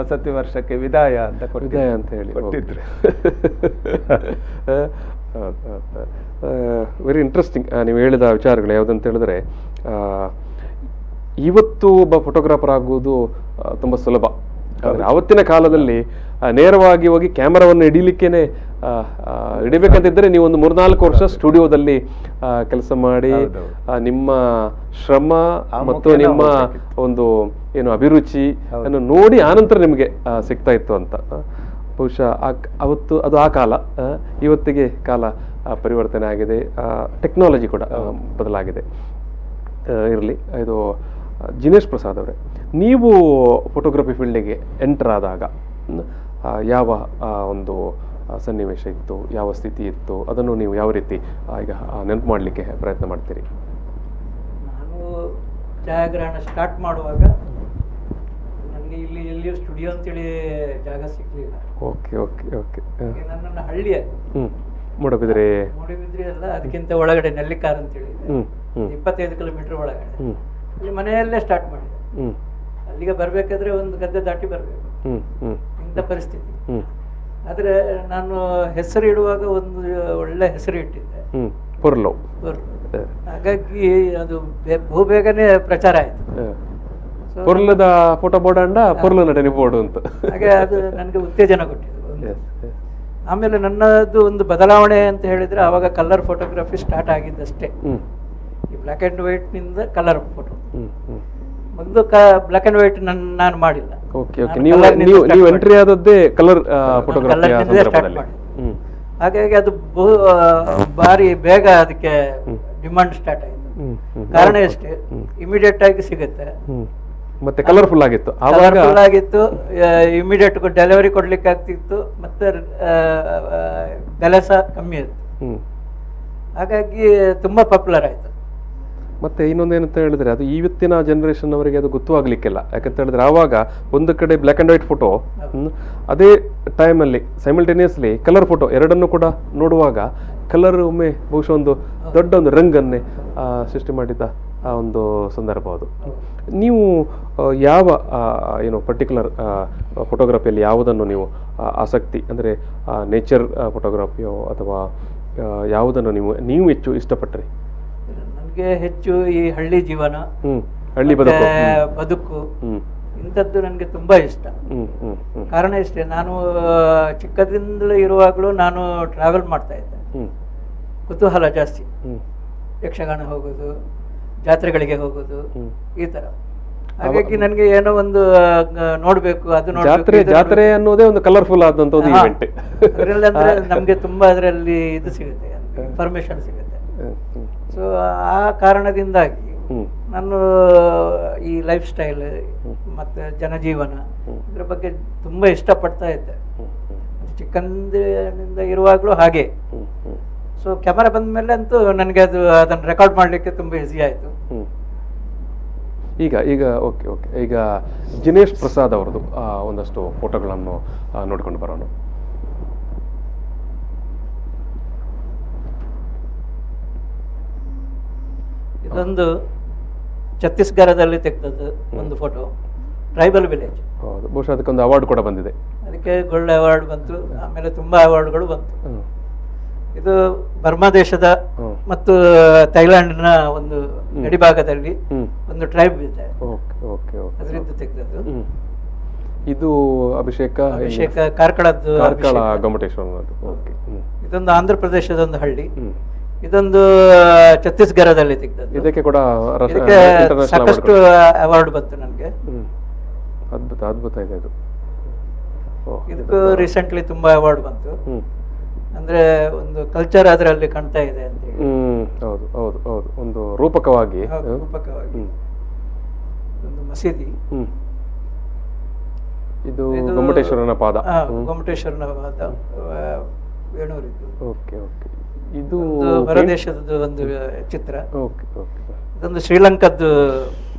ವಸತಿ ವರ್ಷಕ್ಕೆ ವಿದಾಯ ಅಂತ ಕೊಟ್ಟಿದ್ರು. Very interesting. ನೀವು ಹೇಳಿದ ವಿಚಾರಗಳು ಯಾವುದಂತ ಹೇಳಿದ್ರೆ, ಇವತ್ತು ಒಬ್ಬ ಫೋಟೋಗ್ರಾಫರ್ ಆಗುವುದು ತುಂಬ ಸುಲಭ. ಆದರೆ ಆವತ್ತಿನ ಕಾಲದಲ್ಲಿ ನೇರವಾಗಿ ಹೋಗಿ ಕ್ಯಾಮರಾವನ್ನು ಹಿಡಿಲಿಕ್ಕೇನೆ ಹಿಡಿಬೇಕಂತಿದ್ದರೆ ನೀವು ಒಂದು 3-4 ವರ್ಷ ಸ್ಟುಡಿಯೋದಲ್ಲಿ ಕೆಲಸ ಮಾಡಿ ನಿಮ್ಮ ಶ್ರಮ ಮತ್ತು ನಿಮ್ಮ ಒಂದು ಏನು ಅಭಿರುಚಿ ಅನ್ನು ನೋಡಿ ಆನಂತರ ನಿಮಗೆ ಸಿಗ್ತಾ ಇತ್ತು ಅಂತ. ಬಹುಶಃ ಅವತ್ತು ಅದು ಆ ಕಾಲ. ಇವತ್ತಿಗೆ ಕಾಲ ಪರಿವರ್ತನೆ ಆಗಿದೆ, ಟೆಕ್ನಾಲಜಿ ಕೂಡ ಬದಲಾಗಿದೆ. ಇರಲಿ. ಇದು ಜಿನೇಶ್ ಪ್ರಸಾದ್ ಅವರೇ, ನೀವು ಫೋಟೋಗ್ರಫಿ ಫೀಲ್ಡಿಗೆ ಎಂಟರ್ ಆದಾಗ ಯಾವ ಒಂದು ಸನ್ನಿವೇಶ ಇತ್ತು, ಯಾವ ಸ್ಥಿತಿ ಇತ್ತು, ಅದನ್ನು ನೀವು ಯಾವ ರೀತಿ ಈಗ ನೆನಪು ಮಾಡಲಿಕ್ಕೆ ಪ್ರಯತ್ನ ಮಾಡ್ತೀರಿ? ನಾನು ಛಾಯಾಗ್ರಹಣ ಸ್ಟಾರ್ಟ್ ಮಾಡುವಾಗ ನನಗೆ ಇಲ್ಲಿ ಎಲ್ಲಿಯೂ ಸ್ಟುಡಿಯೋ ಅಂತೇಳಿ ಜಾಗ ಸಿಗಲಿಲ್ಲ. Okay okay okay. ನನ್ನನ್ನು ಹಳ್ಳಿಯಲ್ಲಿ ಮೂಡಬಿದ್ರೆ ಅಲ್ಲ, ಅದಕ್ಕಿಂತ ಒಳಗಡೆ ನೆಲ್ಲಿಕಾರ್ ಅಂತೇಳಿ 25 ಕಿಲೋಮೀಟರ್ ಒಳಗಡೆ ಇಲ್ಲಿ ಮನೆಯಲ್ಲೇ ಸ್ಟಾರ್ಟ್ ಮಾಡಿದೆ. ಅಲ್ಲಿಗೆ ಬರಬೇಕಾದ್ರೆ ಒಂದು ಗದ್ದೆ ದಾಟಿ ಬರಬೇಕು, ಇಂಥ ಪರಿಸ್ಥಿತಿ. ಆದರೆ ನಾನು ಹೆಸರು ಇಡುವಾಗ ಒಂದು ಒಳ್ಳೆ ಹೆಸರು ಇಟ್ಟಿದ್ದೆ, ಪುರ್ಲು. ಹಾಗಾಗಿ ಅದು ಬಹುಬೇಗನೆ ಪ್ರಚಾರ ಆಯಿತು. ಪುರ್ಲದ ಫೋಟೋ ಬೋರ್ಡ್ ಅಂಡ ಪುರ್ಲು ನಟನೆ ಬೋರ್ಡ್ ಅಂತ. ಹಾಗೆ ಅದು ನನಗೆ ಉತ್ತೇಜನ ಕೊಟ್ಟಿದ್ದು. ಆಮೇಲೆ ನನ್ನದು ಒಂದು ಬದಲಾವಣೆ ಅಂತ ಹೇಳಿದ್ರೆ, ಆವಾಗ ಕಲರ್ ಫೋಟೋಗ್ರಫಿ ಸ್ಟಾರ್ಟ್ ಆಗಿದ್ದಷ್ಟೇ. ಈ ಬ್ಲ್ಯಾಕ್ ಆ್ಯಂಡ್ ವೈಟ್ ನಿಂದ ಕಲರ್ ಫೋಟೋ. ಒಂದು ಬ್ಲ್ಯಾಕ್ ಆ್ಯಂಡ್ ವೈಟ್ ನಾನು ಮಾಡಿಲ್ಲ. ನೀವು ಎಂಟ್ರಿ ಆದದ್ದೇ ಕಲರ್ ಫೋಟೋಗ್ರಫಿ ಸ್ಟಾರ್ಟ್ ಮಾಡಿ. ಹಾಗಾಗಿ ಅದು ಭಾರಿ ಬೇಗ ಅದಕ್ಕೆ ಡಿಮಾಂಡ್ ಸ್ಟಾರ್ಟ್ ಆಯಿತು. ಕಾರಣ ಎಷ್ಟೇ, ಇಮಿಡಿಯೇಟ್ ಆಗಿ ಸಿಗುತ್ತೆ, ಮತ್ತೆ ಕಲರ್ಫುಲ್ ಆಗಿತ್ತು. ಕಲರ್ಫುಲ್ ಆಗಿತ್ತು, ಇಮಿಡಿಯೇಟ್ ಡೆಲಿವರಿ ಕೊಡ್ಲಿಕ್ಕೆ ಆಗ್ತಿತ್ತು, ಮತ್ತೆ ಬೆಲೆ ಸಹ ಕಮ್ಮಿ ಇತ್ತು. ಹಾಗಾಗಿ ತುಂಬಾ ಪಾಪ್ಯುಲರ್ ಆಯ್ತು. ಮತ್ತು ಇನ್ನೊಂದೇನಂತ ಹೇಳಿದ್ರೆ ಅದು ಇವತ್ತಿನ ಜನ್ರೇಷನ್ ಅವರಿಗೆ ಅದು ಗೊತ್ತೂ ಆಗಲಿಕ್ಕಿಲ್ಲ. ಯಾಕಂತ ಹೇಳಿದ್ರೆ ಆವಾಗ ಒಂದು ಕಡೆ ಬ್ಲ್ಯಾಕ್ ಆ್ಯಂಡ್ ವೈಟ್ ಫೋಟೋ, ಅದೇ ಟೈಮಲ್ಲಿ ಸೈಮಲ್ಟೇನಿಯಸ್ಲಿ ಕಲರ್ ಫೋಟೋ ಎರಡನ್ನೂ ಕೂಡ ನೋಡುವಾಗ ಕಲರ್ ಒಮ್ಮೆ ಬಹುಶಃ ಒಂದು ದೊಡ್ಡ ಒಂದು ರಂಗನ್ನೇ ಸೃಷ್ಟಿ ಮಾಡಿದ ಆ ಒಂದು ಸಂದರ್ಭ ಅದು. ನೀವು ಯಾವ ಏನು ಪರ್ಟಿಕ್ಯುಲರ್ ಫೋಟೋಗ್ರಫಿಯಲ್ಲಿ ಯಾವುದನ್ನು ನೀವು ಆಸಕ್ತಿ ಅಂದರೆ ನೇಚರ್ ಫೋಟೋಗ್ರಫಿಯೋ ಅಥವಾ ಯಾವುದನ್ನು ನೀವು ಹೆಚ್ಚು ಇಷ್ಟಪಟ್ರಿ? ನನಗೆ ಹೆಚ್ಚು ಈ ಹಳ್ಳಿ ಜೀವನ, ಹಳ್ಳಿ ಬದುಕು ಇಂಥದ್ದು ನನಗೆ ತುಂಬಾ ಇಷ್ಟ. ಕಾರಣ ಇಷ್ಟೇ, ನಾನು ಚಿಕ್ಕದಿಂದಲೂ ಇರುವಾಗಲೂ ನಾನು ಟ್ರಾವೆಲ್ ಮಾಡ್ತಾ ಇದ್ದೆ. ಕುತೂಹಲ ಜಾಸ್ತಿ, ಯಕ್ಷಗಾನ ಹೋಗೋದು, ಜಾತ್ರೆಗಳಿಗೆ ಹೋಗೋದು, ಈ ತರ. ಹಾಗಾಗಿ ನನಗೆ ಏನೋ ಒಂದು ನೋಡ್ಬೇಕು, ಅದು ಜಾತ್ರೆ ಅನ್ನೋದೇ ಒಂದು ಕಲರ್ಫುಲ್ ಆದಂತ ಒಂದು ಇವೆಂಟ್. ಅದರಲ್ಲಿ ಅಂದ್ರೆ ನಮ್ಗೆ ತುಂಬಾ ಅದರಲ್ಲಿ ಇದು ಸಿಗುತ್ತೆ, ಇನ್ಫಾರ್ಮೇಶನ್ ಸಿಗುತ್ತೆ. ಸೊ ಆ ಕಾರಣದಿಂದಾಗಿ ನಾನು ಈ ಲೈಫ್ ಸ್ಟೈಲ್ ಮತ್ತೆ ಜನಜೀವನ ಇದ್ರ ಬಗ್ಗೆ ತುಂಬಾ ಇಷ್ಟಪಡ್ತಾ ಇದ್ದೆ ಚಿಕ್ಕಂದಿನಿಂದ ಇರುವಾಗಲೂ ಹಾಗೆ. ಸೊ ಕ್ಯಾಮರಾ ಬಂದ ಮೇಲೆ ಅಂತೂ ನನಗೆ ಅದನ್ನು ರೆಕಾರ್ಡ್ ಮಾಡಲಿಕ್ಕೆ ತುಂಬ ಈಸಿ ಆಯಿತು. ಈಗ ಓಕೆ ಈಗ ಜಿನೇಶ್ ಪ್ರಸಾದ್ ಅವರದು ಒಂದಷ್ಟು ಫೋಟೋಗಳನ್ನು ನೋಡಿಕೊಂಡು ಬರೋಣ. ಇದೊಂದು ಛತ್ತೀಸ್ಗಢದಲ್ಲಿ ತೆಗೆದದ್ದು ಒಂದು ಫೋಟೋ, ಟ್ರೈಬಲ್ ವಿಲೇಜ್. ಹೌದು, ಬಹುಶಃ ಅದಕ್ಕೊಂದು ಅವಾರ್ಡ್ ಕೂಡ ಬಂದಿದೆ. ಅದಕ್ಕೆ ಗೋಲ್ಡ್ ಅವಾರ್ಡ್ ಬಂತು, ಆಮೇಲೆ ತುಂಬಾ ಅವಾರ್ಡ್ಗಳು ಬಂತು. ಇದು ಬರ್ಮಾ ದೇಶದ ಮತ್ತು ಥೈಲ್ಯಾಂಡ್ನ ಒಂದು ಗಡಿಭಾಗದಲ್ಲಿ ಒಂದು ಟ್ರೈಬ್ ಇದೆ, ಅದರಿಂದ ತೆಗೆದದ್ದು. ಇದು ಅಭಿಷೇಕ ಕಾರ್ಕಳದ್ದು, ಇದೊಂದು ಆಂಧ್ರ ಪ್ರದೇಶದ ಒಂದು ಹಳ್ಳಿ, ಇದೊಂದು ಛತ್ತೀಸ್ಗಢದಲ್ಲಿ ತೆಗೆದದ್ದು. ಇದಕ್ಕೆ ಕೂಡ ಸಾಕಷ್ಟು ಅವಾರ್ಡ್ ಬಂತು ನನಗೆ. ಅದ್ಭುತ ಇದೆ ಇದು. ಇದಕ್ಕೂ ರೀಸೆಂಟ್ಲಿ ತುಂಬಾ ಅವಾರ್ಡ್ ಬಂತು. ಅಂದ್ರೆ ಒಂದು ಕಲ್ಚರ್ ಅದರಲ್ಲಿ ಕಾಣ್ತಾ ಇದೆ ಅಂತ. ಹೌದು ಹೌದು ಹೌದು, ಒಂದು ರೂಪಕವಾಗಿ ಒಂದು ಮಸೀದಿ. ಇದು ಗೊಮ್ಮಟೇಶ್ವರನ ಪಾದ, ಗೊಮ್ಮಟೇಶ್ವರನ ಪಾದ, ವೇಣೂರಿದ್ದು. Okay okay. ಇದು ಹೊರದೇಶದ ಒಂದು ಚಿತ್ರ. Okay okay. ಇದೊಂದು ಶ್ರೀಲಂಕಾದ್ದು.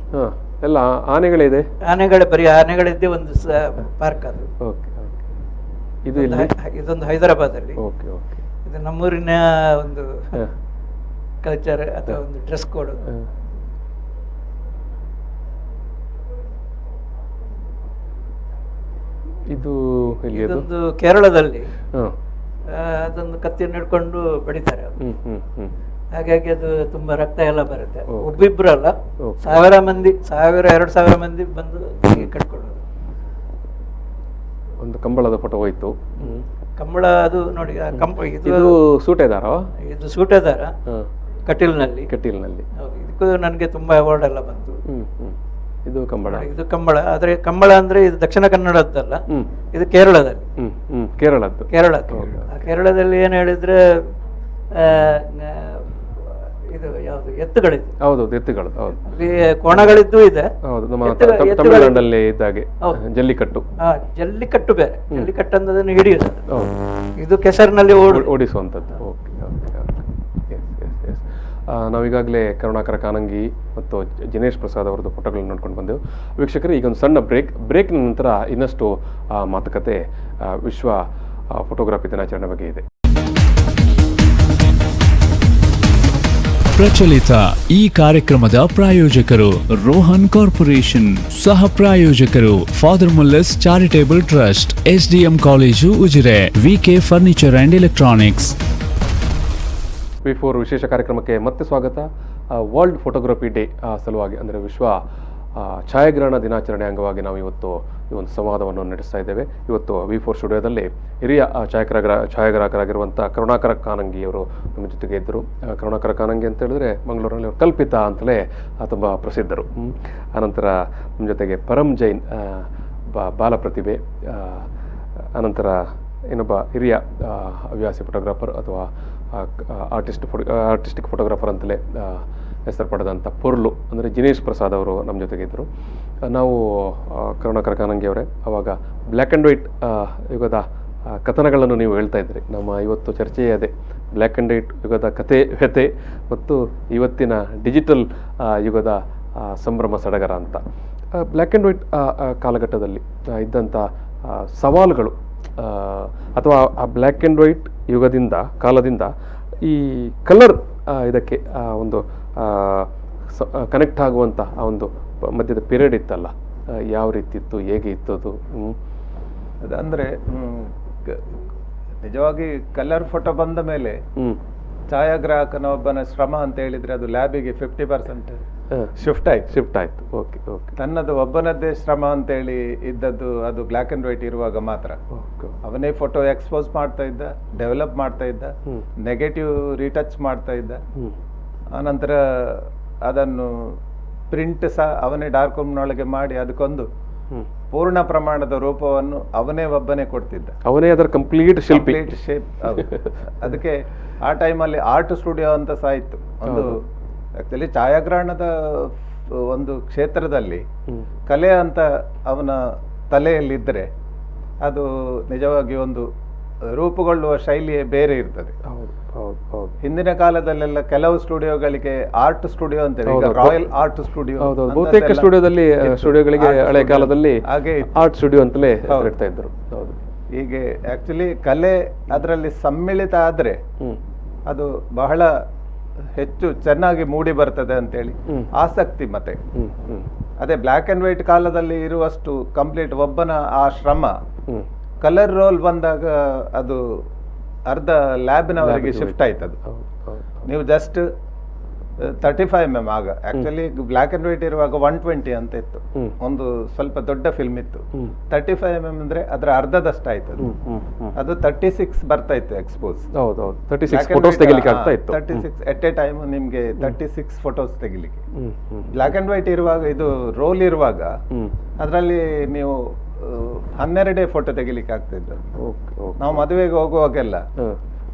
ಎಲ್ಲ ಆನೆಗಳಿದೆ, ಬರೀ ಆನೆಗಳಿದ್ದೆ ಒಂದು ಪಾರ್ಕ್ ಅದು. Okay okay. ಇದೊಂದು ಹೈದರಾಬಾದ್ ಅಲ್ಲಿ. Okay okay. ಇದು ನಮ್ಮೂರಿನ ಒಂದು ಕಲ್ಚರ್ ಅಥವಾ ಒಂದು ಡ್ರೆಸ್ ಕೋಡ್. ಇದೊಂದು ಕೇರಳದಲ್ಲಿ ಅದೊಂದು ಕತ್ತಿಯನ್ನು ಹಿಡ್ಕೊಂಡು ಬಡಿತಾರೆ, ಹಾಗಾಗಿ ಅದು ತುಂಬಾ ರಕ್ತ ಎಲ್ಲ ಬರುತ್ತೆ. ಒಬ್ಬಿಬ್ರು ಅಲ್ಲ, 1000 ಮಂದಿ, 1000-2000 ಮಂದಿ ಬಂದು ಕಟ್ಕೊಳ್ಳೋದು. ಒಂದು ಕಂಬಳದ ಫೋಟೋ ಹೋಯ್ತು. ಕಂಬಳ ಅದು ನೋಡಿ, ಇದು ಸೂಟೇದಾರ, ಇದು ಸೂಟೇದಾರ ಕಟೀಲ್ನಲ್ಲಿ. ಇದಕ್ಕೂ ನನಗೆ ತುಂಬಾ ಅವಾರ್ಡ್ ಎಲ್ಲ ಬಂತು. ಇದು ಕಂಬಳ, ಆದ್ರೆ ಕಂಬಳ ಅಂದ್ರೆ ಇದು ದಕ್ಷಿಣ ಕನ್ನಡದ್ದಲ್ಲ, ಇದು ಕೇರಳದಲ್ಲಿ. ಕೇರಳದಲ್ಲಿ ಏನ್ ಹೇಳಿದ್ರೆ ಇದು ಯಾವ್ದು ಎತ್ತುಗಳಿದೆ. ಹೌದು, ಎತ್ತುಗಳು. ಅಲ್ಲಿ ಕೋಣಗಳಿದ್ದು ಇದೆ. ಹೌದು, ನಮ್ಮ ತಮಿಳುನಾಡಲ್ಲಿ ಇದ್ದಾಗೆ ಜಲ್ಲಿಕಟ್ಟು. ಜಲ್ಲಿಕಟ್ಟು ಬೇರೆ, ಜಲ್ಲಿಕಟ್ಟು ಅನ್ನೋದನ್ನು ಹಿಡಿಯುದು, ಇದು ಕೆಸರಿನಲ್ಲಿ ಓಡಿಸುವಂಥದ್ದು. Okay okay okay. ನಾವೀಗಾಗಲೇ ಕರುಣಾಕರ ಕಾನಂಗಿ ಮತ್ತು ಜಿನೇಶ್ ಪ್ರಸಾದ್ ಅವರದ್ದು ಫೋಟೋಗಳನ್ನ ನೋಡ್ಕೊಂಡು ಬಂದೆವು. ವೀಕ್ಷಕರೇ, ಈಗ ಒಂದು ಸಣ್ಣ ಬ್ರೇಕ್ನ ನಂತರ ಇನ್ನಷ್ಟು ಮಾತುಕತೆ ವಿಶ್ವ ಫೋಟೋಗ್ರಫಿ ದಿನಾಚರಣೆ ಬಗ್ಗೆ ಇದೆ. ಪ್ರಚಲಿತ ಈ ಕಾರ್ಯಕ್ರಮದ ಪ್ರಾಯೋಜಕರು ರೋಹನ್ ಕಾರ್ಪೊರೇಷನ್, ಸಹ ಪ್ರಾಯೋಜಕರು father Muller's charitable trust, SDM college Ujire, VK furniture and electronics. V4 ವಿಶೇಷ ಕಾರ್ಯಕ್ರಮಕ್ಕೆ ಮತ್ತೆ ಸ್ವಾಗತ. ವರ್ಲ್ಡ್ ಫೋಟೋಗ್ರಫಿ ಡೇ ಸಲುವಾಗಿ, ಅಂದರೆ ವಿಶ್ವ ಛಾಯಾಗ್ರಹಣ ದಿನಾಚರಣೆ ಅಂಗವಾಗಿ ನಾವು ಇವತ್ತು ಈ ಒಂದು ಸಂವಾದವನ್ನು ನಡೆಸ್ತಾ ಇದ್ದೇವೆ. ಇವತ್ತು V4 ಸ್ಟುಡಿಯೋದಲ್ಲಿ ಹಿರಿಯ ಛಾಯಾಗ್ರಾಹಕರಾಗಿರುವಂಥ ಕರುಣಾಕರ ಕಾನಂಗಿ ಅವರು ನಮ್ಮ ಜೊತೆಗೆ ಇದ್ದರು. ಕರುಣಾಕರ ಕಾನಂಗಿ ಅಂತ ಹೇಳಿದ್ರೆ ಮಂಗಳೂರಿನಲ್ಲಿ ಅವರು ಕಲ್ಪಿತ ಅಂತಲೇ ತುಂಬ ಪ್ರಸಿದ್ಧರು. ಅನಂತರ ನಮ್ಮ ಜೊತೆಗೆ ಪರಮ್ ಜೈನ್, ಬಾಲ ಪ್ರತಿಭೆ, ಅನಂತರ ಇನ್ನೊಬ್ಬ ಹಿರಿಯ ಹವ್ಯಾಸಿ ಫೋಟೋಗ್ರಾಫರ್ ಅಥವಾ ಆರ್ಟಿಸ್ಟಿಕ್ ಫೋಟೋಗ್ರಾಫರ್ ಅಂತಲೇ ಹೆಸರು ಪಡೆದಂಥ ಪೊರ್ಲು ಅಂದರೆ ಜಿನೇಶ್ ಪ್ರಸಾದ್ ಅವರು ನಮ್ಮ ಜೊತೆಗಿದ್ದರು. ನಾವು ಕರುಣಾಕರ ಕಾನಂಗಿ ಅವರೇ, ಆವಾಗ ಬ್ಲ್ಯಾಕ್ ಆ್ಯಂಡ್ ವೈಟ್ ಯುಗದ ಕಥನಗಳನ್ನು ನೀವು ಹೇಳ್ತಾ ಇದ್ರಿ. ನಮ್ಮ ಇವತ್ತು ಚರ್ಚೆಯೇ ಅದೇ, ಬ್ಲ್ಯಾಕ್ ಆ್ಯಂಡ್ ವೈಟ್ ಯುಗದ ಕತೆ ವ್ಯತೆ ಮತ್ತು ಇವತ್ತಿನ ಡಿಜಿಟಲ್ ಯುಗದ ಸಂಭ್ರಮ ಸಡಗರ ಅಂತ. ಬ್ಲ್ಯಾಕ್ ಆ್ಯಂಡ್ ವೈಟ್ ಕಾಲಘಟ್ಟದಲ್ಲಿ ಇದ್ದಂಥ ಸವಾಲುಗಳು ಅಥವಾ ಆ ಬ್ಲ್ಯಾಕ್ ಆ್ಯಂಡ್ ವೈಟ್ ಯುಗದಿಂದ ಕಾಲದಿಂದ ಈ ಕಲರ್ ಇದಕ್ಕೆ ಒಂದು ಕನೆಕ್ಟ್ ಆಗುವಂಥ ಆ ಒಂದು ಮಧ್ಯದ ಪೀರಿಯಡ್ ಇತ್ತಲ್ಲ, ಯಾವ ರೀತಿ ಇತ್ತು, ಹೇಗೆ ಇತ್ತು ಅದು? ಅದಂದರೆ ನಿಜವಾಗಿ ಕಲರ್ ಫೋಟೋ ಬಂದ ಮೇಲೆ ಛಾಯಾಗ್ರಾಹಕನ ಒಬ್ಬನ ಶ್ರಮ ಅಂತ ಹೇಳಿದ್ರೆ ಅದು ಲ್ಯಾಬಿಗೆ 50% ಶಿಫ್ಟ್ ಆಯ್ತು. ಓಕೆ. ತನ್ನದು ಒಬ್ಬನದ್ದೇ ಶ್ರಮ ಅಂತೇಳಿ ಇದ್ದದ್ದು ಅದು ಬ್ಲ್ಯಾಕ್ ಆ್ಯಂಡ್ ವೈಟ್ ಇರುವಾಗ ಮಾತ್ರ. ಅವನೇ ಫೋಟೋ ಎಕ್ಸ್ಪೋಸ್ ಮಾಡ್ತಾ ಇದ್ದ, ಡೆವಲಪ್ ಮಾಡ್ತಾ ಇದ್ದ, ನೆಗೆಟಿವ್ ರೀಟಚ್ ಮಾಡ್ತಾ ಇದ್ದ, ಆನಂತರ ಅದನ್ನು ಪ್ರಿಂಟ್ ಸಹ ಅವನೇ ಡಾರ್ಕ್ ರೂಮ್ನೊಳಗೆ ಮಾಡಿ ಅದಕ್ಕೊಂದು ಪೂರ್ಣ ಪ್ರಮಾಣದ ರೂಪವನ್ನು ಅವನೇ ಒಬ್ಬನೇ ಕೊಡ್ತಿದ್ದ. ಅವನೇ ಅದರ ಕಂಪ್ಲೀಟ್ ಶೇಪ್. ಅದಕ್ಕೆ ಆ ಟೈಮಲ್ಲಿ ಆರ್ಟ್ ಸ್ಟುಡಿಯೋ ಅಂತ ಸಹ ಇತ್ತು. ಒಂದು ಆಕ್ಚುಲಿ ಛಾಯಾಗ್ರಹಣದ ಒಂದು ಕ್ಷೇತ್ರದಲ್ಲಿ ಕಲೆ ಅಂತ ಅವನ ತಲೆಯಲ್ಲಿದ್ದರೆ ಅದು ನಿಜವಾಗಿ ಒಂದು ರೂಪುಗೊಳ್ಳುವ ಶೈಲಿಯೇ ಬೇರೆ ಇರ್ತದೆ. ಹಿಂದಿನ ಕಾಲದಲ್ಲೆಲ್ಲ ಕೆಲವು ಸ್ಟುಡಿಯೋಗಳಿಗೆ ಆರ್ಟ್ ಸ್ಟುಡಿಯೋ ಅಂತ ರಾಯಲ್ ಆರ್ಟ್ ಸ್ಟುಡಿಯೋ, ಬಹುತೇಕ ಸ್ಟುಡಿಯೋಗಳಿಗೆ ಹಳೆ ಕಾಲದಲ್ಲಿ ಹಾಗೆ ಆರ್ಟ್ ಸ್ಟುಡಿಯೋ ಅಂತಲೇ ಹೇಳ್ತಾ ಇದ್ರು. ಹೀಗೆ ಆಕ್ಚುಲಿ ಕಲೆ ಅದರಲ್ಲಿ ಸಮ್ಮಿಳಿತ ಆದ್ರೆ ಅದು ಬಹಳ ಹೆಚ್ಚು ಚೆನ್ನಾಗಿ ಮೂಡಿ ಬರ್ತದೆ ಅಂತೇಳಿ ಆಸಕ್ತಿ. ಮತ್ತೆ ಅದೇ ಬ್ಲ್ಯಾಕ್ ಅಂಡ್ ವೈಟ್ ಕಾಲದಲ್ಲಿ ಇರುವಷ್ಟು ಕಂಪ್ಲೀಟ್ ಒಬ್ಬನ ಆ ಶ್ರಮ ಕಲರ್ ರೋಲ್ ಬಂದಾಗ ಅದು ಅರ್ಧ ಲ್ಯಾಬ್ನವರೆಗೆ ಶಿಫ್ಟ್ ಆಯ್ತದು. ನೀವು ಜಸ್ಟ್ 35 mm ಆಗ ಆಕ್ಚುಲಿ ಬ್ಲ್ಯಾಕ್ ಅಂಡ್ ವೈಟ್ ಇರುವಾಗ 120 ಅಂತ ಇತ್ತು, ಒಂದು ಸ್ವಲ್ಪ ದೊಡ್ಡ ಫಿಲ್ಮ್ ಇತ್ತು. 35 mm ಅಂದ್ರೆ ಅದರ ಅರ್ಧದಷ್ಟು ಆಯ್ತದು. ಅದು 36 ಬರ್ತಾ ಇತ್ತು ಎಕ್ಸ್ಪೋಸ್. 36 ಎಟ್ ಎ ಟೈಮ್ ನಿಮ್ಗೆ 36 ಫೋಟೋಸ್ ತೆಗಿಲಿಕ್ಕೆ. ಬ್ಲ್ಯಾಕ್ ಅಂಡ್ ವೈಟ್ ಇರುವಾಗ ಇದು ರೋಲ್ ಇರುವಾಗ ಅದರಲ್ಲಿ ನೀವು 12 ಫೋಟೋ ತೆಗಿಲಿಕ್ಕೆ ಆಗ್ತಿದ್ದು. ನಾವು ಮದುವೆಗೆ ಹೋಗುವಾಗೆಲ್ಲ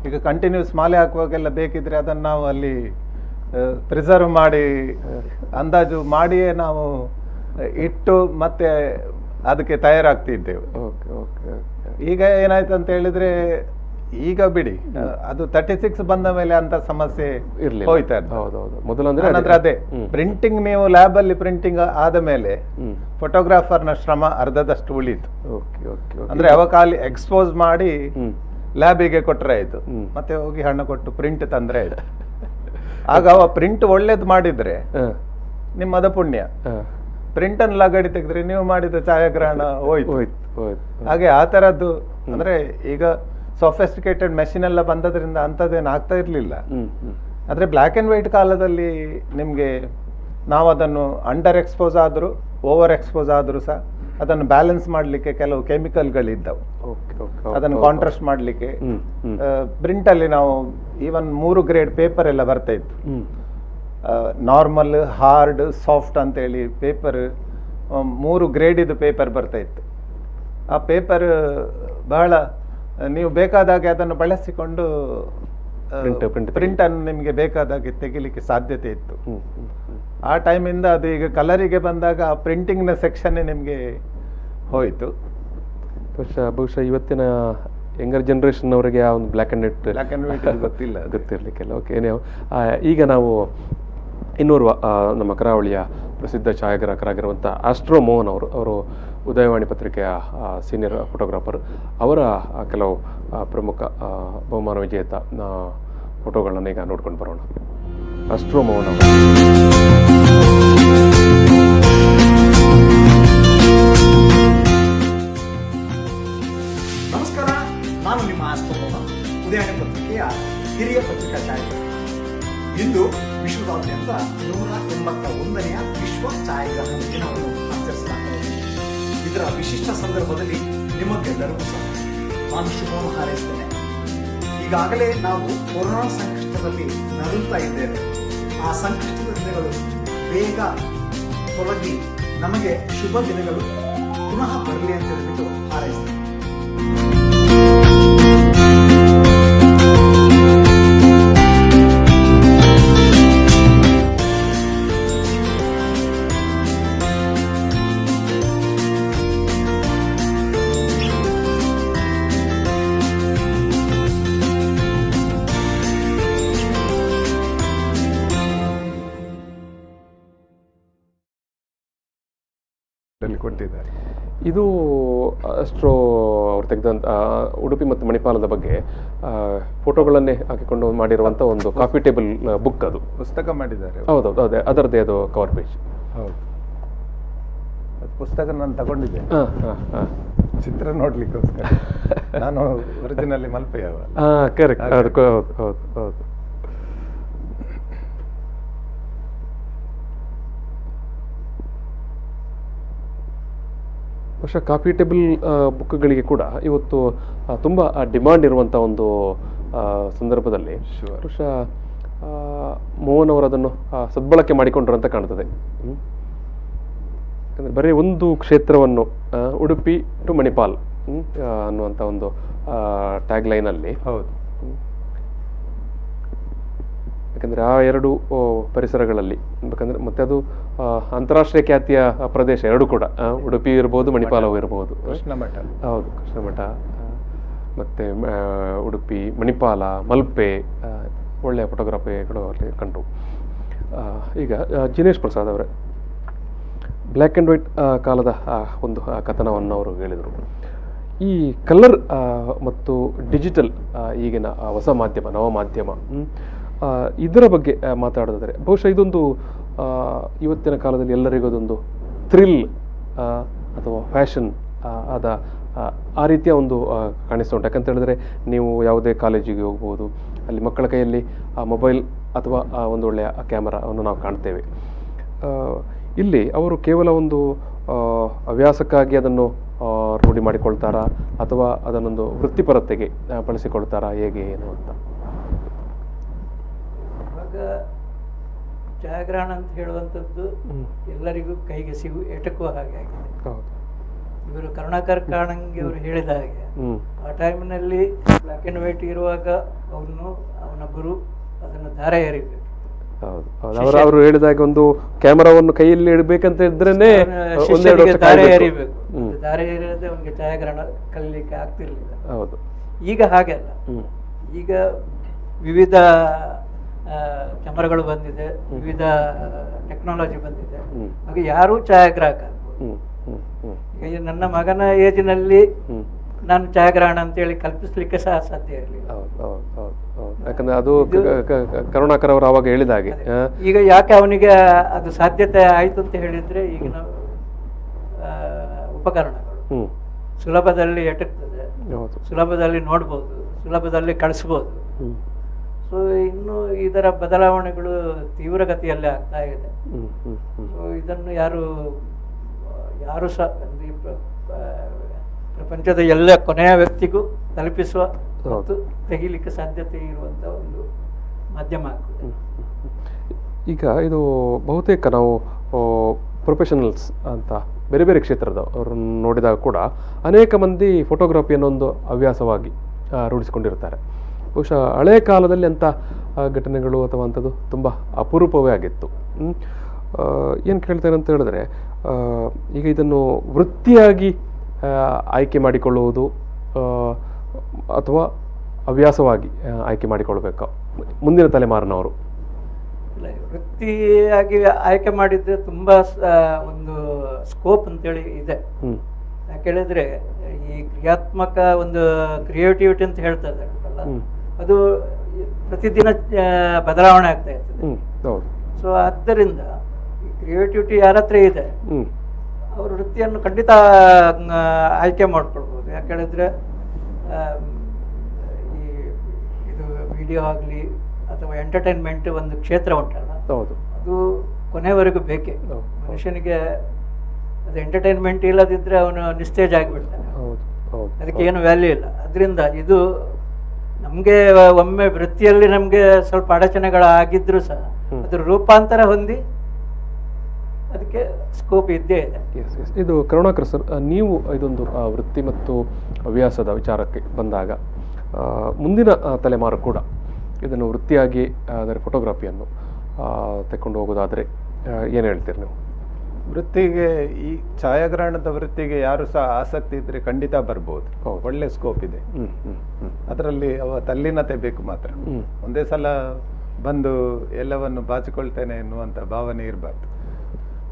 ಈಗ ಕಂಟಿನ್ಯೂಸ್ ಮಾಲೆ ಹಾಕುವಾಗೆಲ್ಲ ಬೇಕಿದ್ರೆ ಅದನ್ನ ನಾವು ಅಲ್ಲಿ ಪ್ರಿಸರ್ವ್ ಮಾಡಿ ಅಂದಾಜು ಮಾಡಿಯೇ ನಾವು ಇಟ್ಟು ಮತ್ತೆ ಅದಕ್ಕೆ ತಯಾರಾಗ್ತಿದ್ದೇವೆ. ಈಗ ಏನಾಯ್ತು ಅಂತ ಹೇಳಿದ್ರೆ ಈಗ ಬಿಡಿ, ಅದು 36 ಬಂದ ಮೇಲೆ ಅಂತ ಸಮಸ್ಯೆ ಹೋಯ್ತಾ ಇರ್ತದೆ. ಅದೇ ಪ್ರಿಂಟಿಂಗ್, ನೀವು ಲ್ಯಾಬ್ ಅಲ್ಲಿ ಪ್ರಿಂಟಿಂಗ್ ಆದ ಮೇಲೆ ಫೋಟೋಗ್ರಾಫರ್ನ ಶ್ರಮ ಅರ್ಧದಷ್ಟು ಉಳಿತು. ಅಂದ್ರೆ ಅವ ಖಾಲಿ ಎಕ್ಸ್ಪೋಸ್ ಮಾಡಿ ಲ್ಯಾಬಿಗೆ ಕೊಟ್ರೆ ಆಯ್ತು, ಮತ್ತೆ ಹೋಗಿ ಹಣ ಕೊಟ್ಟು ಪ್ರಿಂಟ್ ತಂದ್ರೆ ಆಯ್ತು. ಆಗ ಅವ ಪ್ರಿಂಟ್ ಒಳ್ಳೇದು ಮಾಡಿದ್ರೆ ನಿಮ್ಮದ ಪುಣ್ಯ, ಪ್ರಿಂಟ್ ಅನ್ನು ಲಗಡಿ ತೆಗೆದ್ರೆ ನೀವು ಮಾಡಿದ ಛಾಯಾಗ್ರಹಣ ಹೋಯ್ತು. ಹಾಗೆ ಆ ತರದ್ದು ಅಂದ್ರೆ ಈಗ ಸೊಫಿಸ್ಟಿಕೇಟೆಡ್ ಮೆಷಿನ್ ಎಲ್ಲ ಬಂದದ್ರಿಂದ ಅಂಥದ್ದೇನು ಆಗ್ತಾ ಇರ್ಲಿಲ್ಲ. ಆದ್ರೆ ಬ್ಲ್ಯಾಕ್ ಅಂಡ್ ವೈಟ್ ಕಾಲದಲ್ಲಿ ನಿಮ್ಗೆ ನಾವು ಅದನ್ನು ಅಂಡರ್ ಎಕ್ಸ್ಪೋಸ್ ಆದ್ರೂ ಓವರ್ ಎಕ್ಸ್ಪೋಸ್ ಆದ್ರೂ ಸಹ ಅದನ್ನು ಬ್ಯಾಲೆನ್ಸ್ ಮಾಡ್ಲಿಕ್ಕೆ ಕೆಲವು ಕೆಮಿಕಲ್ಗಳಿದ್ದವು, ಅದನ್ನು ಕಾಂಟ್ರಾಸ್ಟ್ ಮಾಡ್ಲಿಕ್ಕೆ. ಪ್ರಿಂಟ್ ಅಲ್ಲಿ ನಾವು ಈವನ್ 3 ಗ್ರೇಡ್ ಪೇಪರ್ ಎಲ್ಲ ಬರ್ತಾ ಇತ್ತು. ನಾರ್ಮಲ್, ಹಾರ್ಡ್, ಸಾಫ್ಟ್ ಅಂತೇಳಿ ಪೇಪರ್ 3 ಗ್ರೇಡ್ ಇದು ಪೇಪರ್ ಬರ್ತಾ ಇತ್ತು. ಆ ಪೇಪರ್ ಬಹಳ ನೀವು ಬೇಕಾದಾಗೆ ಅದನ್ನು ಬಳಸಿಕೊಂಡು ಪ್ರಿಂಟ್ ಅನ್ನು ನಿಮಗೆ ಬೇಕಾದಾಗೆ ತೆಗಿಲಿಕ್ಕೆ ಸಾಧ್ಯತೆ ಇತ್ತು. ಆ ಟೈಮಿಂದ ಅದು ಈಗ ಕಲರಿಗೆ ಬಂದಾಗ ಆ ಪ್ರಿಂಟಿಂಗ್ನ ಸೆಕ್ಷನ್ ನಿಮಗೆ ಹೋಯಿತು. ಬಹುಶಃ ಇವತ್ತಿನ ಯಂಗರ್ ಜನರೇಷನ್ ಅವರಿಗೆ ಆ ಒಂದು ಬ್ಲ್ಯಾಕ್ ಅಂಡ್ ವೈಟ್ ಗೊತ್ತಿರ್ಲಿಕ್ಕೆಲ್ಲ. ಓಕೆ, ಈಗ ನಾವು ಇನ್ನೋರ್ವ ನಮ್ಮ ಕರಾವಳಿಯ ಪ್ರಸಿದ್ಧ ಛಾಯಾಗ್ರಾಹಕರಾಗಿರುವಂಥ ಆಸ್ಟ್ರೋ ಮೋಹನ್ ಅವರು ಉದಯವಾಣಿ ಪತ್ರಿಕೆಯ ಸೀನಿಯರ್ ಫೋಟೋಗ್ರಾಫರ್. ಅವರ ಕೆಲವು ಪ್ರಮುಖ ಬಹುಮಾನ ವಿಜೇತ ಫೋಟೋಗಳನ್ನ ಈಗ ನೋಡ್ಕೊಂಡು ಬರೋಣ. ಆಸ್ಟ್ರೋ ಮೋಹನ್ ಅವರು. ನಮಸ್ಕಾರ, ನಾನು ನಿಮ್ಮ ಆಸ್ಟ್ರೋ ಮೋಹನ್, ಉದಯವಾಣಿ ಪತ್ರಿಕೆಯ ಹಿರಿಯ ಪತ್ರಿಕಾ ಛಾಯಾಗ್ರಾಹಕ. ಇಂದು ವಿಶ್ವದಾದ್ಯಂತ 181ನೇ ವಿಶ್ವ ಛಾಯಾಗ್ರಹಣ ದಿನವನ್ನು ಆಚರಿಸಲಾಗುತ್ತದೆ. ಇದರ ವಿಶಿಷ್ಟ ಸಂದರ್ಭದಲ್ಲಿ ನಿಮಗೆಲ್ಲರಿಗೂ ಸಹ ನಾನು ಶುಭವನ್ನು ಹಾರೈಸ್ತೇನೆ. ಈಗಾಗಲೇ ನಾವು ಕೊರೋನಾ ಸಂಕಷ್ಟದಲ್ಲಿ ನರಳುತ್ತಾ ಇದ್ದೇವೆ. ಆ ಸಂಕಷ್ಟದ ದಿನಗಳು ಬೇಗ ತೊಲಗಿ ನಮಗೆ ಶುಭ ದಿನಗಳು ಪುನಃ ಬರಲಿ ಅಂತ ಹೇಳಿಬಿಟ್ಟು ಹಾರೈಸ್ತೇನೆ. ಇದು ಅಸ್ಟ್ರೋ ಅವ್ರು ತೆಗೆದಂಥ ಉಡುಪಿ ಮತ್ತು ಮಣಿಪಾಲದ ಬಗ್ಗೆ ಫೋಟೋಗಳನ್ನೇ ಹಾಕಿಕೊಂಡು ಮಾಡಿರುವಂಥ ಒಂದು ಕಾಫಿ ಟೇಬಲ್ ಬುಕ್ ಅದು. ಪುಸ್ತಕ ಮಾಡಿದ್ದಾರೆ. ಹೌದೌದು, ಅದೇ ಅದರದ್ದೇ ಅದು ಕವರ್ ಪೇಜ್. ಹೌದು, ಅದು ಪುಸ್ತಕ ನಾನು ತಗೊಂಡಿದ್ದೆ ಹಾಂ ಹಾಂ ಹಾಂ ಚಿತ್ರ ನೋಡ್ಲಿಕ್ಕೋಸ್ಕರ. ನಾನು ಒರಿಜಿನಲಿ ಮಲ್ಪೆಯವ. ಕರೆಕ್ಟ್, ಅದು ಹೌದು ಹೌದು ಹೌದು. ಬಹುಶಃ ಕಾಫಿ ಟೇಬಲ್ ಬುಕ್ಗಳಿಗೆ ಕೂಡ ಇವತ್ತು ತುಂಬ ಡಿಮಾಂಡ್ ಇರುವಂಥ ಒಂದು ಸಂದರ್ಭದಲ್ಲಿ ಬಹುಶಃ ಮೋಹನ್ ಅವರು ಅದನ್ನು ಸದ್ಬಳಕೆ ಮಾಡಿಕೊಂಡ್ರು ಅಂತ ಕಾಣ್ತದೆ. ಯಾಕಂದರೆ ಬರೀ ಒಂದು ಕ್ಷೇತ್ರವನ್ನು ಉಡುಪಿ ಟು ಮಣಿಪಾಲ್ ಅನ್ನುವಂಥ ಒಂದು ಟ್ಯಾಗ್ ಲೈನಲ್ಲಿ, ಹೌದು, ಯಾಕಂದರೆ ಆ ಎರಡು ಪರಿಸರಗಳಲ್ಲಿ ಬೇಕಂದ್ರೆ ಮತ್ತೆ ಅದು ಅಂತಾರಾಷ್ಟ್ರೀಯ ಖ್ಯಾತಿಯ ಪ್ರದೇಶ ಎರಡು ಕೂಡ, ಉಡುಪಿ ಇರ್ಬೋದು ಮಣಿಪಾಲವೂ ಇರ್ಬೋದು. ಕೃಷ್ಣ ಮಠ, ಹೌದು, ಕೃಷ್ಣ ಮಠ ಮತ್ತು ಉಡುಪಿ, ಮಣಿಪಾಲ, ಮಲ್ಪೆ, ಒಳ್ಳೆಯ ಫೋಟೋಗ್ರಫಿಗಳು ಅಲ್ಲಿ ಕಂಡು. ಈಗ ಜಿನೇಶ್ ಪ್ರಸಾದ್ ಅವರೇ, ಬ್ಲ್ಯಾಕ್ ಆ್ಯಂಡ್ ವೈಟ್ ಕಾಲದ ಒಂದು ಕಥನವನ್ನು ಅವರು ಹೇಳಿದರು. ಈ ಕಲರ್ ಮತ್ತು ಡಿಜಿಟಲ್ ಈಗಿನ ಹೊಸ ಮಾಧ್ಯಮ, ನವ ಮಾಧ್ಯಮ, ಇದರ ಬಗ್ಗೆ ಮಾತಾಡೋದಾದರೆ ಬಹುಶಃ ಇದೊಂದು ಇವತ್ತಿನ ಕಾಲದಲ್ಲಿ ಎಲ್ಲರಿಗೂ ಅದೊಂದು ಥ್ರಿಲ್ ಅಥವಾ ಫ್ಯಾಷನ್ ಆದ ಆ ರೀತಿಯ ಒಂದು ಕಾಣಿಸ್ತಾ ಉಂಟು. ಯಾಕಂತ ಹೇಳಿದ್ರೆ ನೀವು ಯಾವುದೇ ಕಾಲೇಜಿಗೆ ಹೋಗ್ಬೋದು, ಅಲ್ಲಿ ಮಕ್ಕಳ ಕೈಯಲ್ಲಿ ಆ ಮೊಬೈಲ್ ಅಥವಾ ಒಂದು ಒಳ್ಳೆಯ ಕ್ಯಾಮರಾವನ್ನು ನಾವು ಕಾಣ್ತೇವೆ. ಇಲ್ಲಿ ಅವರು ಕೇವಲ ಒಂದು ಹವ್ಯಾಸಕ್ಕಾಗಿ ಅದನ್ನು ರೂಢಿ ಮಾಡಿಕೊಳ್ತಾರಾ ಅಥವಾ ಅದನ್ನೊಂದು ವೃತ್ತಿಪರತೆಗೆ ಬಳಸಿಕೊಳ್ತಾರಾ, ಹೇಗೆ ಏನು ಅಂತ? ಇವಾಗ ಛಾಯಾಗ್ರಹಣ ಅಂತ ಹೇಳುವಂಥದ್ದು ಎಲ್ಲರಿಗೂ ಕೈಗೆ ಎಟಕುವ ಹಾಗೆ ಆಗಿದೆ. ಇವರು ಕರುಣಾಕರ್ ಕಾಣಂಗಿ ಅವರು ಹೇಳಿದ ಹಾಗೆ ಆ ಟೈಮ್ನಲ್ಲಿ ಬ್ಲ್ಯಾಕ್ ಆ್ಯಂಡ್ ವೈಟ್ ಇರುವಾಗ ಅವನ ಗುರು ಅದನ್ನು ದಾರ ಎರಿಬೇಕು. ಅವರು ಹೇಳಿದಾಗ ಒಂದು ಕ್ಯಾಮರಾವನ್ನು ಕೈಯಲ್ಲಿ ಇಡಬೇಕಂತ ಇದ್ರೇನೆ ದಾರ ಎರಿಬೇಕು. ದಾರ ಎರಿಯದೆ ಅವನಿಗೆ ಛಾಯಾಗ್ರಹಣ ಕಲಿಲಿಕ್ಕೆ ಆಗ್ತಿರ್ಲಿಲ್ಲ. ಹೌದು, ಈಗ ಹಾಗೆ ಅಲ್ಲ. ಈಗ ವಿವಿಧ ಕ್ಯಾಮರಾಗಳು ಬಂದಿದೆ, ವಿವಿಧ ಟೆಕ್ನಾಲಜಿ ಬಂದಿದೆ, ಹಾಗೆ ಯಾರೂ ಛಾಯಾಗ್ರಾಹಕ ಆಗ್ಬೋದು. ಈಗ ನನ್ನ ಮಗನ ಏಜಿನಲ್ಲಿ ನಾನು ಛಾಯಾಗ್ರಹಣ ಅಂತೇಳಿ ಕಲ್ಪಿಸ್ಲಿಕ್ಕೆ ಸಹ ಸಾಧ್ಯ ಇರಲಿಲ್ಲ. ಯಾಕಂದ್ರೆ ಅದು ಕರುಣಾಕರ್ ಅವರು ಅವಾಗ ಹೇಳಿದ ಹಾಗೆ. ಈಗ ಯಾಕೆ ಅವನಿಗೆ ಅದು ಸಾಧ್ಯತೆ ಆಯ್ತು ಅಂತ ಹೇಳಿದ್ರೆ ಈಗಿನ ಉಪಕರಣಗಳು ಸುಲಭದಲ್ಲಿ ಎಟಕ್ತದೆ, ಸುಲಭದಲ್ಲಿ ನೋಡ್ಬೋದು, ಸುಲಭದಲ್ಲಿ ಕಳಿಸ್ಬೋದು. ಸೊ ಇನ್ನು ಇದರ ಬದಲಾವಣೆಗಳು ತೀವ್ರಗತಿಯಲ್ಲೇ ಆಗ್ತಾ ಇದೆ. ಸೊ ಇದನ್ನು ಯಾರು ಸಹ ಪ್ರಪಂಚದ ಎಲ್ಲ ಕೊನೆಯ ವ್ಯಕ್ತಿಗೂ ತಲುಪಿಸುವ ಮತ್ತು ತೆಗಿಲಿಕ್ಕೆ ಸಾಧ್ಯತೆ ಇರುವಂಥ ಒಂದು ಮಾಧ್ಯಮ ಆಗ್ತದೆ. ಈಗ ಇದು ಬಹುತೇಕ ನಾವು ಪ್ರೊಫೆಷನಲ್ಸ್ ಅಂತ ಬೇರೆ ಬೇರೆ ಕ್ಷೇತ್ರದ ಅವರನ್ನು ನೋಡಿದಾಗ ಕೂಡ ಅನೇಕ ಮಂದಿ ಫೋಟೋಗ್ರಫಿಯನ್ನು ಒಂದು ಹವ್ಯಾಸವಾಗಿ ರೂಢಿಸಿಕೊಂಡಿರ್ತಾರೆ. ಬಹುಶಃ ಹಳೆಯ ಕಾಲದಲ್ಲಿ ಅಂಥ ಘಟನೆಗಳು ಅಥವಾ ಅಂಥದ್ದು ತುಂಬ ಅಪರೂಪವೇ ಆಗಿತ್ತು. ಏನು ಕೇಳ್ತೇನೆ ಅಂತ ಹೇಳಿದ್ರೆ, ಈಗ ಇದನ್ನು ವೃತ್ತಿಯಾಗಿ ಆಯ್ಕೆ ಮಾಡಿಕೊಳ್ಳುವುದು ಅಥವಾ ಹವ್ಯಾಸವಾಗಿ ಆಯ್ಕೆ ಮಾಡಿಕೊಳ್ಬೇಕಾ ಮುಂದಿನ ತಲೆಮಾರಿನವರು? ವೃತ್ತಿಯಾಗಿ ಆಯ್ಕೆ ಮಾಡಿದ್ರೆ ತುಂಬ ಒಂದು ಸ್ಕೋಪ್ ಅಂತೇಳಿ ಇದೆ. ಯಾಕೆ ಹೇಳಿದ್ರೆ ಈ ಕ್ರಿಯಾತ್ಮಕ ಒಂದು ಕ್ರಿಯೇಟಿವಿಟಿ ಅಂತ ಹೇಳ್ತಾ ಇದ್ದಾರಲ್ಲ, ಅದು ಪ್ರತಿದಿನ ಬದಲಾವಣೆ ಆಗ್ತಾ ಇರ್ತದೆ. ಸೊ ಆದ್ದರಿಂದ ಈ ಕ್ರಿಯೇಟಿವಿಟಿ ಯಾರ ಹತ್ರ ಇದೆ ಅವ್ರ ವೃತ್ತಿಯನ್ನು ಖಂಡಿತ ಆಯ್ಕೆ ಮಾಡ್ಕೊಳ್ಬೋದು. ಯಾಕೆ ಹೇಳಿದ್ರೆ ಇದು ವಿಡಿಯೋ ಆಗಲಿ ಅಥವಾ ಎಂಟರ್ಟೈನ್ಮೆಂಟ್ ಒಂದು ಕ್ಷೇತ್ರ ಉಂಟಲ್ಲ, ಅದು ಕೊನೆವರೆಗೂ ಬೇಕೇ. ಮನುಷ್ಯನಿಗೆ ಅದು ಎಂಟರ್ಟೈನ್ಮೆಂಟ್ ಇಲ್ಲದಿದ್ದರೆ ಅವನು ನಿಸ್ತೇಜ್ ಆಗಿಬಿಡ್ತಾನೆ, ಅದಕ್ಕೆ ಏನು ವ್ಯಾಲ್ಯೂ ಇಲ್ಲ. ಅದರಿಂದ ಇದು ನಮಗೆ ಒಮ್ಮೆ ವೃತ್ತಿಯಲ್ಲಿ ನಮಗೆ ಸ್ವಲ್ಪ ಅಡಚಣೆಗಳಾಗಿದ್ರೂ ಸಹ ಅದ್ರ ರೂಪಾಂತರ ಹೊಂದಿ ಅದಕ್ಕೆ ಸ್ಕೋಪ್ ಇದ್ದೇ ಇದೆ. ಇದು ಕರುಣಾಕರ್ ಸರ್, ನೀವು ಇದೊಂದು ವೃತ್ತಿ ಮತ್ತು ಹವ್ಯಾಸದ ವಿಚಾರಕ್ಕೆ ಬಂದಾಗ ಮುಂದಿನ ತಲೆಮಾರು ಕೂಡ ಇದನ್ನು ವೃತ್ತಿಯಾಗಿ ಅದರ ಫೋಟೋಗ್ರಫಿಯನ್ನು ತೆಕ್ಕೊಂಡು ಹೋಗೋದಾದರೆ ಏನು ಹೇಳ್ತೀರಿ ನೀವು? ವೃತ್ತಿಗೆ, ಈ ಛಾಯಾಗ್ರಹಣದ ವೃತ್ತಿಗೆ ಯಾರು ಸಹ ಆಸಕ್ತಿ ಇದ್ರೆ ಖಂಡಿತ ಬರ್ಬೋದು. ಒಳ್ಳೆ ಸ್ಕೋಪ್ ಇದೆ ಅದರಲ್ಲಿ. ತಲ್ಲೀನತೆ ಬೇಕು ಮಾತ್ರ. ಒಂದೇ ಸಲ ಬಂದು ಎಲ್ಲವನ್ನು ಬಾಚಿಕೊಳ್ತೇನೆ ಎನ್ನುವಂಥ ಭಾವನೆ ಇರಬಾರ್ದು.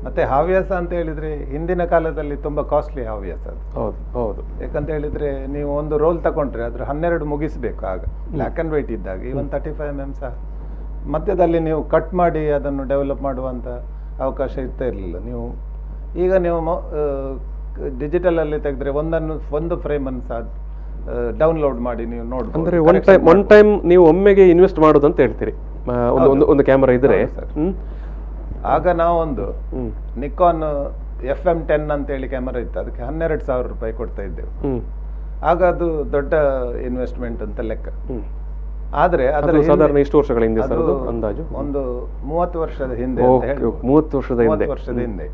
ಮತ್ತೆ ಹವ್ಯಾಸ ಅಂತ ಹೇಳಿದ್ರೆ ಹಿಂದಿನ ಕಾಲದಲ್ಲಿ ತುಂಬಾ ಕಾಸ್ಟ್ಲಿ ಹವ್ಯಾಸ ಅದು. ಹೌದು ಹೌದು. ಯಾಕಂತ ಹೇಳಿದ್ರೆ ನೀವು ಒಂದು ರೋಲ್ ತಗೊಂಡ್ರೆ ಅದ್ರ 12 ಮುಗಿಸ್ಬೇಕು ಆಗ ಬ್ಲ್ಯಾಕ್ ಅಂಡ್ ವೈಟ್ ಇದ್ದಾಗ. ಈವನ್ 35 mm ಸಹ ಮಧ್ಯದಲ್ಲಿ ನೀವು ಕಟ್ ಮಾಡಿ ಅದನ್ನು ಡೆವಲಪ್ ಮಾಡುವಂತ ಅವಕಾಶ ಇರ್ತಾ ಇರಲಿಲ್ಲ. ಈಗ ನೀವು ಡಿಜಿಟಲ್ ಅಲ್ಲಿ ತೆಗೆದ್ರೆ ಒಂದು ಫ್ರೇಮ್ ಅನ್ನು ಸಹ ಡೌನ್ಲೋಡ್ ಮಾಡಿ ನೀವು ನೋಡ್ಬೋದು. ಅಂದ್ರೆ ಒನ್ ಟೈಮ್ ನೀವು ಒಮ್ಮೆಗೆ ಇನ್ವೆಸ್ಟ್ ಮಾಡೋದು ಅಂತ ಹೇಳ್ತೀರಿ ಒಂದು ಕ್ಯಾಮರಾ ಇದ್ರೆ. ಆಗ ನಾವೊಂದು ನಿಕಾನ್ FM10 ಅಂತೇಳಿ ಕ್ಯಾಮರಾ ಇತ್ತು, ಅದಕ್ಕೆ 12,000 ರೂಪಾಯಿ ಕೊಡ್ತಾ ಇದ್ದೆವು. ಆಗ ಅದು ದೊಡ್ಡ ಇನ್ವೆಸ್ಟ್ಮೆಂಟ್ ಅಂತ ಲೆಕ್ಕ. ಆದ್ರೆ ಅದರ ಸಾಧಾರಣ ಎಷ್ಟು ವರ್ಷಗಳ ಹಿಂದೆ ಸರ್ ಅದು ಅಂದಾಜು? ಒಂದು 30 ವರ್ಷದ ಹಿಂದೆ. 30 ವರ್ಷದ ಹಿಂದೆ.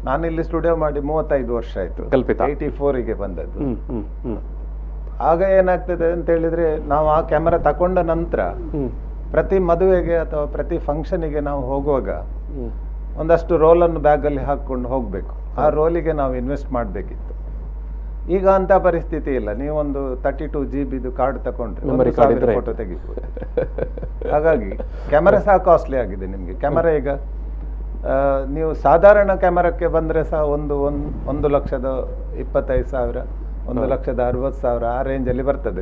ನಾನು ಇಲ್ಲಿ ಸ್ಟುಡಿಯೋ ಮಾಡಿ 35 ವರ್ಷ ಆಯ್ತು. 84ಗೆ ಬಂದದ್ದು. ಆಗ ಏನಾಗ್ತದೆ ಅಂತ ಹೇಳಿದ್ರೆ, ನಾವು ಆ ಕ್ಯಾಮರಾ ತಕೊಂಡ ನಂತರ ಪ್ರತಿ ಮದುವೆಗೆ ಅಥವಾ ಪ್ರತಿ ಫಂಕ್ಷನಿಗೆ ನಾವು ಹೋಗುವಾಗ ಒಂದಷ್ಟು ರೋಲನ್ನು ಬ್ಯಾಗಲ್ಲಿ ಹಾಕೊಂಡು ಹೋಗ್ಬೇಕು. ಆ ರೋಲಿಗೆ ನಾವು ಇನ್ವೆಸ್ಟ್ ಮಾಡಬೇಕಿತ್ತು. ಈಗ ಅಂತ ಪರಿಸ್ಥಿತಿ ಇಲ್ಲ. ನೀವೊಂದು 32 GB ಕಾರ್ಡ್ ತಗೊಂಡ್ರೆ ಫೋಟೋ ತೆಗಿಬೋದು. ಹಾಗಾಗಿ ಕ್ಯಾಮರಾ ಸಹ ಕಾಸ್ಟ್ಲಿ ಆಗಿದೆ ನಿಮ್ಗೆ. ಕ್ಯಾಮರಾ ಈಗ ನೀವು ಸಾಧಾರಣ ಕ್ಯಾಮರಾಕ್ಕೆ ಬಂದ್ರೆ ಸಹ 1,25,000 1,60,000 ಆ ರೇಂಜ್ ಅಲ್ಲಿ ಬರ್ತದೆ.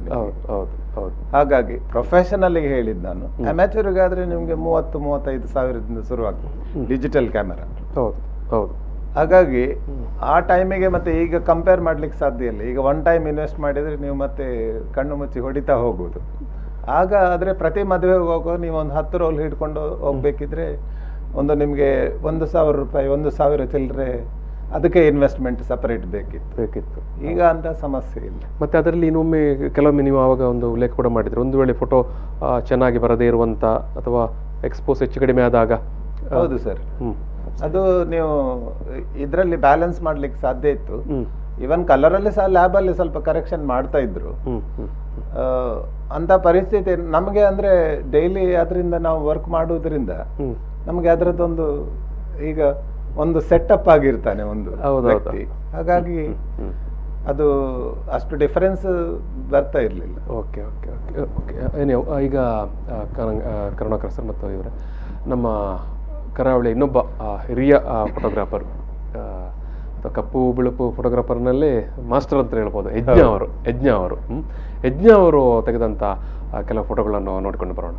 ಹಾಗಾಗಿ ಪ್ರೊಫೆಷನಲ್ಗೆ ಹೇಳಿದ್ ನಾನು. ಅಮ್ಯಾಚೂರ್ಗೆ ಆದ್ರೆ ನಿಮ್ಗೆ 30,000-35,000 ಶುರುವಾಗ್ತದೆ ಡಿಜಿಟಲ್ ಕ್ಯಾಮರಾ. ಹಾಗಾಗಿ ಆ ಟೈಮಿಗೆ ಮತ್ತೆ ಈಗ ಕಂಪೇರ್ ಮಾಡ್ಲಿಕ್ಕೆ ಸಾಧ್ಯ ಇಲ್ಲ. ಈಗ ಒನ್ ಟೈಮ್ ಇನ್ವೆಸ್ಟ್ ಮಾಡಿದ್ರೆ ನೀವು ಮತ್ತೆ ಕಣ್ಣು ಮುಚ್ಚಿ ಹೊಡಿತಾ ಹೋಗುದು. ಆಗ ಆದ್ರೆ ಪ್ರತಿ ಮದುವೆಗೆ ಹೋಗೋ ನೀವು ಒಂದು 10 ರೋಲ್ ಹಿಡ್ಕೊಂಡು ಹೋಗ್ಬೇಕಿದ್ರೆ ನಿಮ್ಗೆ 1,000 ರೂಪಾಯಿ 1,000 ಚಿಲ್ಲರೆ ಅದಕ್ಕೆ ಇನ್ವೆಸ್ಟ್ಮೆಂಟ್ ಸಪರೇಟ್ ಬೇಕಿತ್ತು. ಈಗ ಅಂತ ಸಮಸ್ಯೆ ಇಲ್ಲ. ಮತ್ತೆ ಅದರಲ್ಲಿ ಇನ್ನೊಮ್ಮೆ ಕೆಲವೊಮ್ಮೆ ನೀವು ಆವಾಗ ಒಂದು ಉಲ್ಲೇಖ ಕೂಡ ಮಾಡಿದ್ರೆ, ಒಂದು ವೇಳೆ ಫೋಟೋ ಚೆನ್ನಾಗಿ ಬರದೇ ಇರುವಂತ ಅಥವಾ ಎಕ್ಸ್ಪೋಸ್ ಹೆಚ್ಚು ಕಡಿಮೆ ಆದಾಗ. ಹೌದು ಸರ್, ಅದು ನೀವು ಇದರಲ್ಲಿ ಬ್ಯಾಲೆನ್ಸ್ ಮಾಡ್ಲಿಕ್ಕೆ ಸಾಧ್ಯ ಇತ್ತು. ಇವನ್ ಕಲರ್ ಅಲ್ಲಿ ಸಹ ಲ್ಯಾಬ್ ಅಲ್ಲಿ ಸ್ವಲ್ಪ ಕರೆಕ್ಷನ್ ಮಾಡ್ತಾ ಇದ್ರು. ಅಂತ ಪರಿಸ್ಥಿತಿ ನಮಗೆ ಅಂದ್ರೆ ಡೈಲಿ ಅದರಿಂದ ನಾವು ವರ್ಕ್ ಮಾಡುವುದರಿಂದ ನಮ್ಗೆ ಅದರದ್ದೊಂದು ಈಗ ಒಂದು ಸೆಟಪ್ ಆಗಿರ್ತಾನೆ ಒಂದು ವ್ಯಕ್ತಿ. ಹಾಗಾಗಿ ಅದು ಅಷ್ಟು ಡಿಫರೆನ್ಸ್ ಬರ್ತಾ ಇರ್ಲಿಲ್ಲ. ಓಕೆ ಓಕೆ ಓಕೆ ಓಕೆ ಈಗ ಕರುಣಾಕರ್ ಸರ್ ಮತ್ತು ಇವರ ನಮ್ಮ ಕರಾವಳಿ ಇನ್ನೊಬ್ಬ ಹಿರಿಯ ಫೋಟೋಗ್ರಾಫರ್, ಕಪ್ಪು ಬಿಳುಪು ಫೋಟೋಗ್ರಾಫರ್ನಲ್ಲೇ ಮಾಸ್ಟರ್ ಅಂತ ಹೇಳ್ಬೋದು, ಯಜ್ಞ ಅವರು ತೆಗೆದಂಥ ಕೆಲವು ಫೋಟೋಗಳನ್ನು ನೋಡಿಕೊಂಡು ಬರೋಣ.